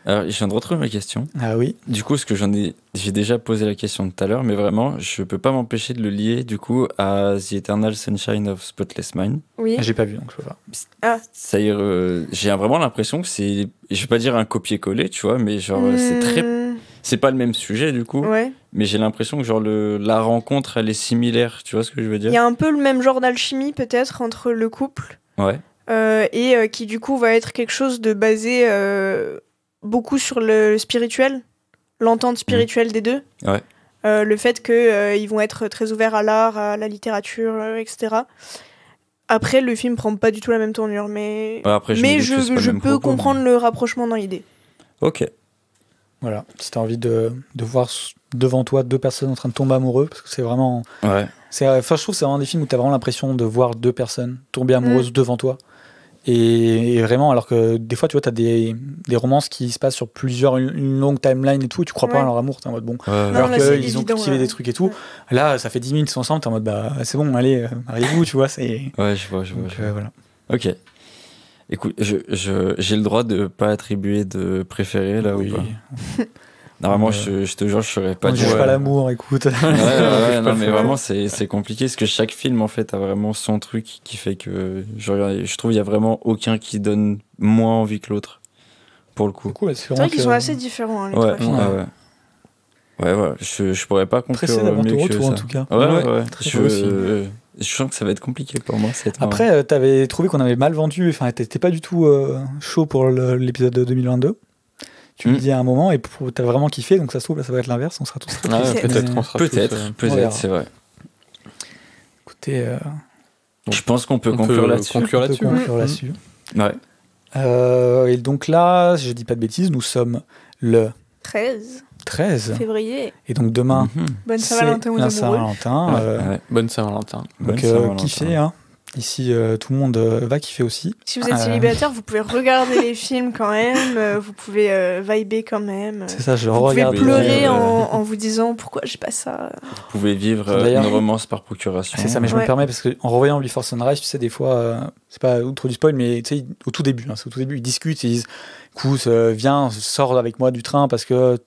Alors, je viens de retrouver ma question. Ah oui. Du coup, j'ai déjà posé la question tout à l'heure, mais vraiment, je peux pas m'empêcher de le lier du coup à The Eternal Sunshine of Spotless Mind. Oui. J'ai pas vu, donc je peux pas. Ça y est, j'ai vraiment l'impression que c'est, je vais pas dire un copier-coller, tu vois, mais genre c'est pas le même sujet du coup. Ouais. Mais j'ai l'impression que genre la rencontre, elle est similaire, tu vois ce que je veux dire? Il y a un peu le même genre d'alchimie peut-être entre le couple. Ouais. Et qui du coup va être quelque chose de basé beaucoup sur le spirituel, l'entente spirituelle des deux. Ouais. Le fait qu'ils vont être très ouverts à l'art, à la littérature, etc. Après, le film prend pas du tout la même tournure, mais, Ouais, après, je peux comprendre le rapprochement dans l'idée. Ok. Voilà, si t'as envie de voir devant toi 2 personnes en train de tomber amoureux, parce que c'est vraiment... Ouais. Enfin, je trouve que c'est vraiment des films où t'as vraiment l'impression de voir 2 personnes tomber amoureuses devant toi. Et vraiment, alors que des fois, tu vois, t'as des romances qui se passent sur une longue timeline et tout, et tu crois pas à leur amour, t'es en mode bon. Alors qu'ils ont cultivé des trucs et tout. Là, ça fait 10 minutes qu'ils sont ensemble, t'es en mode bah c'est bon, allez, mariez-vous, tu vois. Ouais, je vois. Voilà. Ok. Écoute, j'ai le droit de pas attribuer de préféré là ou pas? Normalement, je te jure, je serais pas. On juge pas l'amour, écoute. Ouais, non, mais vraiment, c'est compliqué parce que chaque film, en fait, a vraiment son truc qui fait que je trouve il y a vraiment aucun qui donne moins envie que l'autre, pour le coup. C'est vrai qu'ils sont assez différents, hein, les 3 films. Ouais, je pourrais pas conclure mieux que ça. En tout cas. Ouais. Je sens que ça va être compliqué pour moi. Après, t'avais trouvé qu'on avait mal vendu, enfin, t'étais pas du tout chaud pour l'épisode de 2022. Tu me dis à un moment et t'as vraiment kiffé, donc ça se trouve là ça va être l'inverse, on sera tous très tristes. Peut-être, c'est vrai. Écoutez, je pense qu'on peut conclure là-dessus. Ouais. Et donc là, je dis pas de bêtises, nous sommes le 13 février. Et donc demain, Bonne Saint-Valentin aux amoureux. Saint-Valentin. Bonne Saint-Valentin. Donc kiffez, hein. Ici, tout le monde va kiffer aussi. Si vous êtes célibataire, vous pouvez regarder les films quand même, vous pouvez vibrer quand même. C'est ça, je vous regarde. Vous pouvez pleurer en vous disant pourquoi j'ai pas ça. Vous pouvez vivre une romance par procuration. C'est ça, mais je me permets parce qu'en revoyant Before Sunrise, tu sais, des fois, c'est pas trop du spoil, mais tu sais, au tout début, ils discutent, ils disent écoute, viens, sors avec moi du train parce que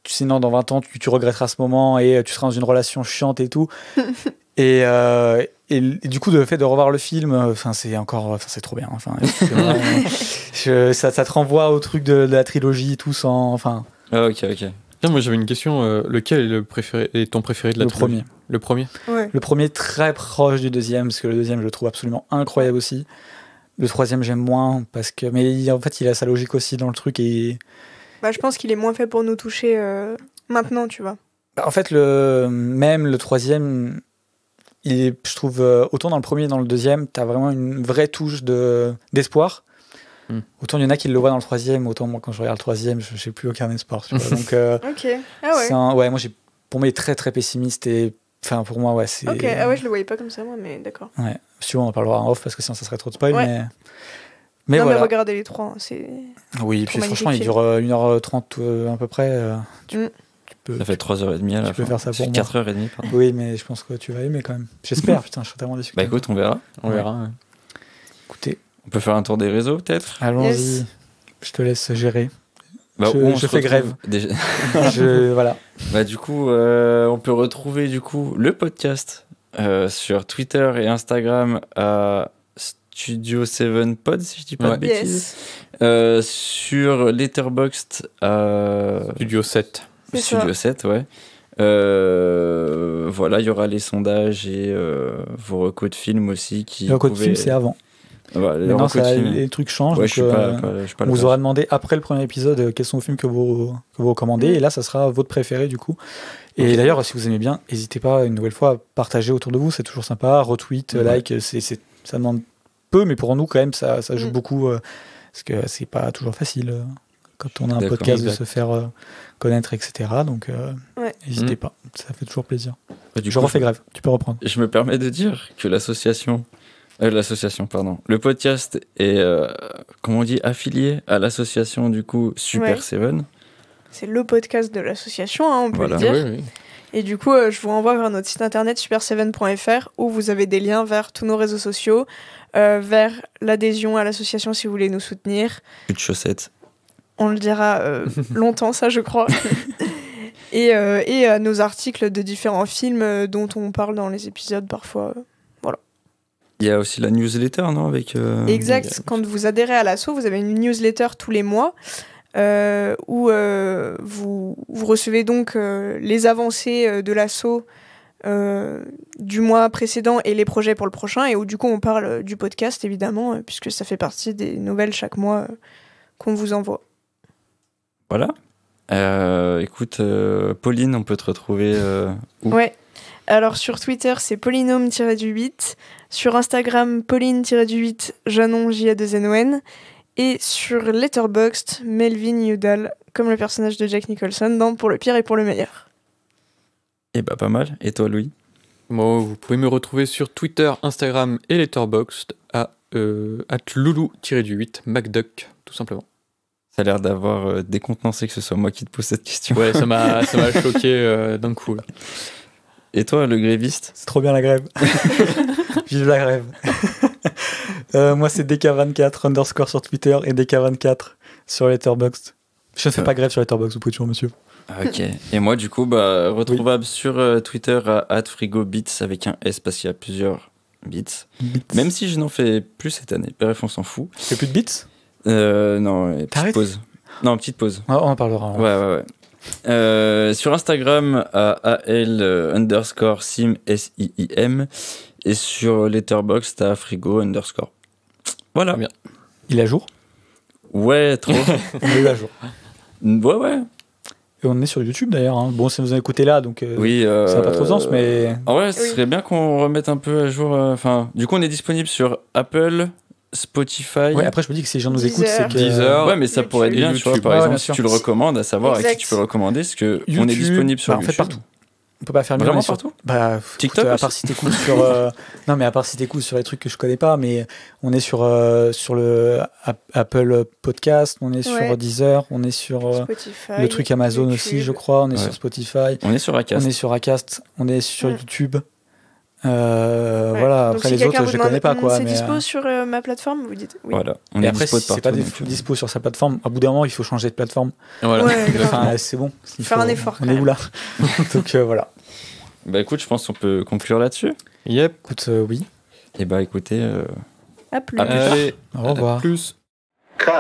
sinon dans 20 ans, tu regretteras ce moment et tu seras dans une relation chiante et tout. Et du coup, le fait de revoir le film, c'est trop bien. Ça te renvoie au truc de la trilogie, tout sans. Ok. Tiens, moi j'avais une question. Lequel est ton préféré de la trilogie ? Le premier. Ouais. Le premier très proche du deuxième, parce que le deuxième je le trouve absolument incroyable aussi. Le troisième j'aime moins mais en fait il a sa logique aussi dans le truc et. Je pense qu'il est moins fait pour nous toucher maintenant, tu vois. En fait le troisième. Je trouve, autant dans le premier et dans le deuxième, tu as vraiment une vraie touche d'espoir. Autant il y en a qui le voient dans le troisième, autant moi quand je regarde le troisième, je n'ai plus aucun espoir. Tu vois. Donc, ok, ah ouais. Moi pour moi il est très très pessimiste et pour moi c'est. Ok, ah ouais, je le voyais pas comme ça moi, mais d'accord. Ouais, si on en parlera en off parce que sinon ça serait trop de spoil, ouais. mais voilà. Mais regardez les trois, c'est. Oui, et puis franchement il dure 1h30 à peu près. Ça fait 3h30 à la fin. Tu peux faire ça pour moi. 4h30, pardon. Oui, mais je pense que tu vas aimer quand même. J'espère, putain, je serais tellement déçu. Écoute, on verra. On verra. Écoutez. On peut faire un tour des réseaux, peut-être ? Allons-y. Yes. Je te laisse gérer. Je fais grève. Déjà. Voilà. Du coup, on peut retrouver le podcast sur Twitter et Instagram à Studio 7 Pod, si je dis pas de bêtises. Sur Letterboxd à Studio 7. Studio 7, ouais. Voilà, il y aura les sondages et vos recos de films aussi. Les recos de films, c'est avant. Maintenant, les trucs changent. Ouais, donc, on vous aura demandé après le premier épisode quels sont vos films que vous recommandez. Et là, ça sera votre préféré du coup. Et d'ailleurs, si vous aimez bien, n'hésitez pas une nouvelle fois à partager autour de vous. C'est toujours sympa. Retweet, like, ça demande peu, mais pour nous, quand même, ça joue beaucoup. Parce que c'est pas toujours facile quand on a un podcast de se faire connaître, etc. Donc, n'hésitez pas. Ça fait toujours plaisir. Je refais grève. Tu peux reprendre. Je me permets de dire que le podcast est, comment on dit, affilié à l'association du coup Super 7. C'est le podcast de l'association, on peut le dire. Oui. Et du coup, je vous renvoie vers notre site internet super7.fr où vous avez des liens vers tous nos réseaux sociaux, vers l'adhésion à l'association si vous voulez nous soutenir. Plus de chaussettes. On le dira longtemps, ça je crois. et à nos articles de différents films dont on parle dans les épisodes parfois. Voilà. Il y a aussi la newsletter, non avec, Exact. Quand vous adhérez à l'asso, vous avez une newsletter tous les mois où vous recevez donc les avancées de l'asso du mois précédent et les projets pour le prochain, et où du coup on parle du podcast évidemment, puisque ça fait partie des nouvelles chaque mois qu'on vous envoie. Voilà. Écoute, Pauline, on peut te retrouver où ? Ouais. Alors sur Twitter, c'est polynôme-8, sur Instagram, pauline-8, Janon, J-A-2-N-O-N, et sur Letterboxd, Melvin Udall, comme le personnage de Jack Nicholson dans Pour le pire et pour le meilleur. Eh bah pas mal. Et toi, Louis ? Moi, vous pouvez me retrouver sur Twitter, Instagram et Letterboxd à @loulou-8, MacDuck, tout simplement. Ça a l'air d'avoir décontenancé que ce soit moi qui te pose cette question. Ouais, ça m'a choqué d'un coup. Là. Et toi, le gréviste ? C'est trop bien la grève. Vive la grève. Moi, c'est DK24 _ sur Twitter et DK24 sur Letterboxd. Je ne fais pas grève sur Letterboxd, vous pouvez toujours, monsieur. Ok. Et moi, du coup, retrouvable sur Twitter à @frigobits avec un S parce qu'il y a plusieurs bits. Même si je n'en fais plus cette année. Bref, on s'en fout. Tu fais plus de bits ? Non, petite pause. Non, petite pause. Ah, on en parlera. Ouais. Sur Instagram à AL_sim SIIM et sur Letterboxd à frigo_. Voilà. Bien. Il est à jour ? Ouais, trop. On est à jour. Ouais. Et on est sur YouTube d'ailleurs. Hein. Bon, si vous en écoutez là, donc oui, ça n'a pas trop de sens, mais. Ouais, ce serait bien qu'on remette un peu à jour. Du coup, on est disponible sur Apple, Spotify. Ouais, après, je me dis que si les gens nous écoutent, c'est que. Deezer. Ouais, mais ça pourrait être bien, tu vois, par exemple, si tu le recommandes, à savoir à qui tu peux le recommander, parce qu'on est disponible sur YouTube. En fait, partout. peut pas faire mieux. Vraiment on est sur... partout. Bah, TikTok à aussi part si t'écoutes sur non mais à part si t'écoutes sur les trucs que je connais pas, mais on est sur le Apple Podcast, on est sur Deezer, on est sur Spotify, le truc Amazon YouTube. aussi, je crois, on est sur Spotify, On est sur Acast. on est sur Acast, on est sur YouTube. Voilà, donc, après si les autres quelqu'un je vous connais pas quoi. C'est mais, dispo sur ma plateforme, vous dites oui. Voilà, on et est après dispo si de c'est pas partout. donc, dispo sur sa plateforme, à bout d'un moment il faut changer de plateforme. Voilà. Ouais, Enfin, c'est bon. Faire un effort, On quand est où là? Donc voilà. Bah écoute, je pense qu'on peut conclure là-dessus. Yep. Écoute, oui. Et bah écoutez, À plus. Allez, Au revoir. à plus. Cut.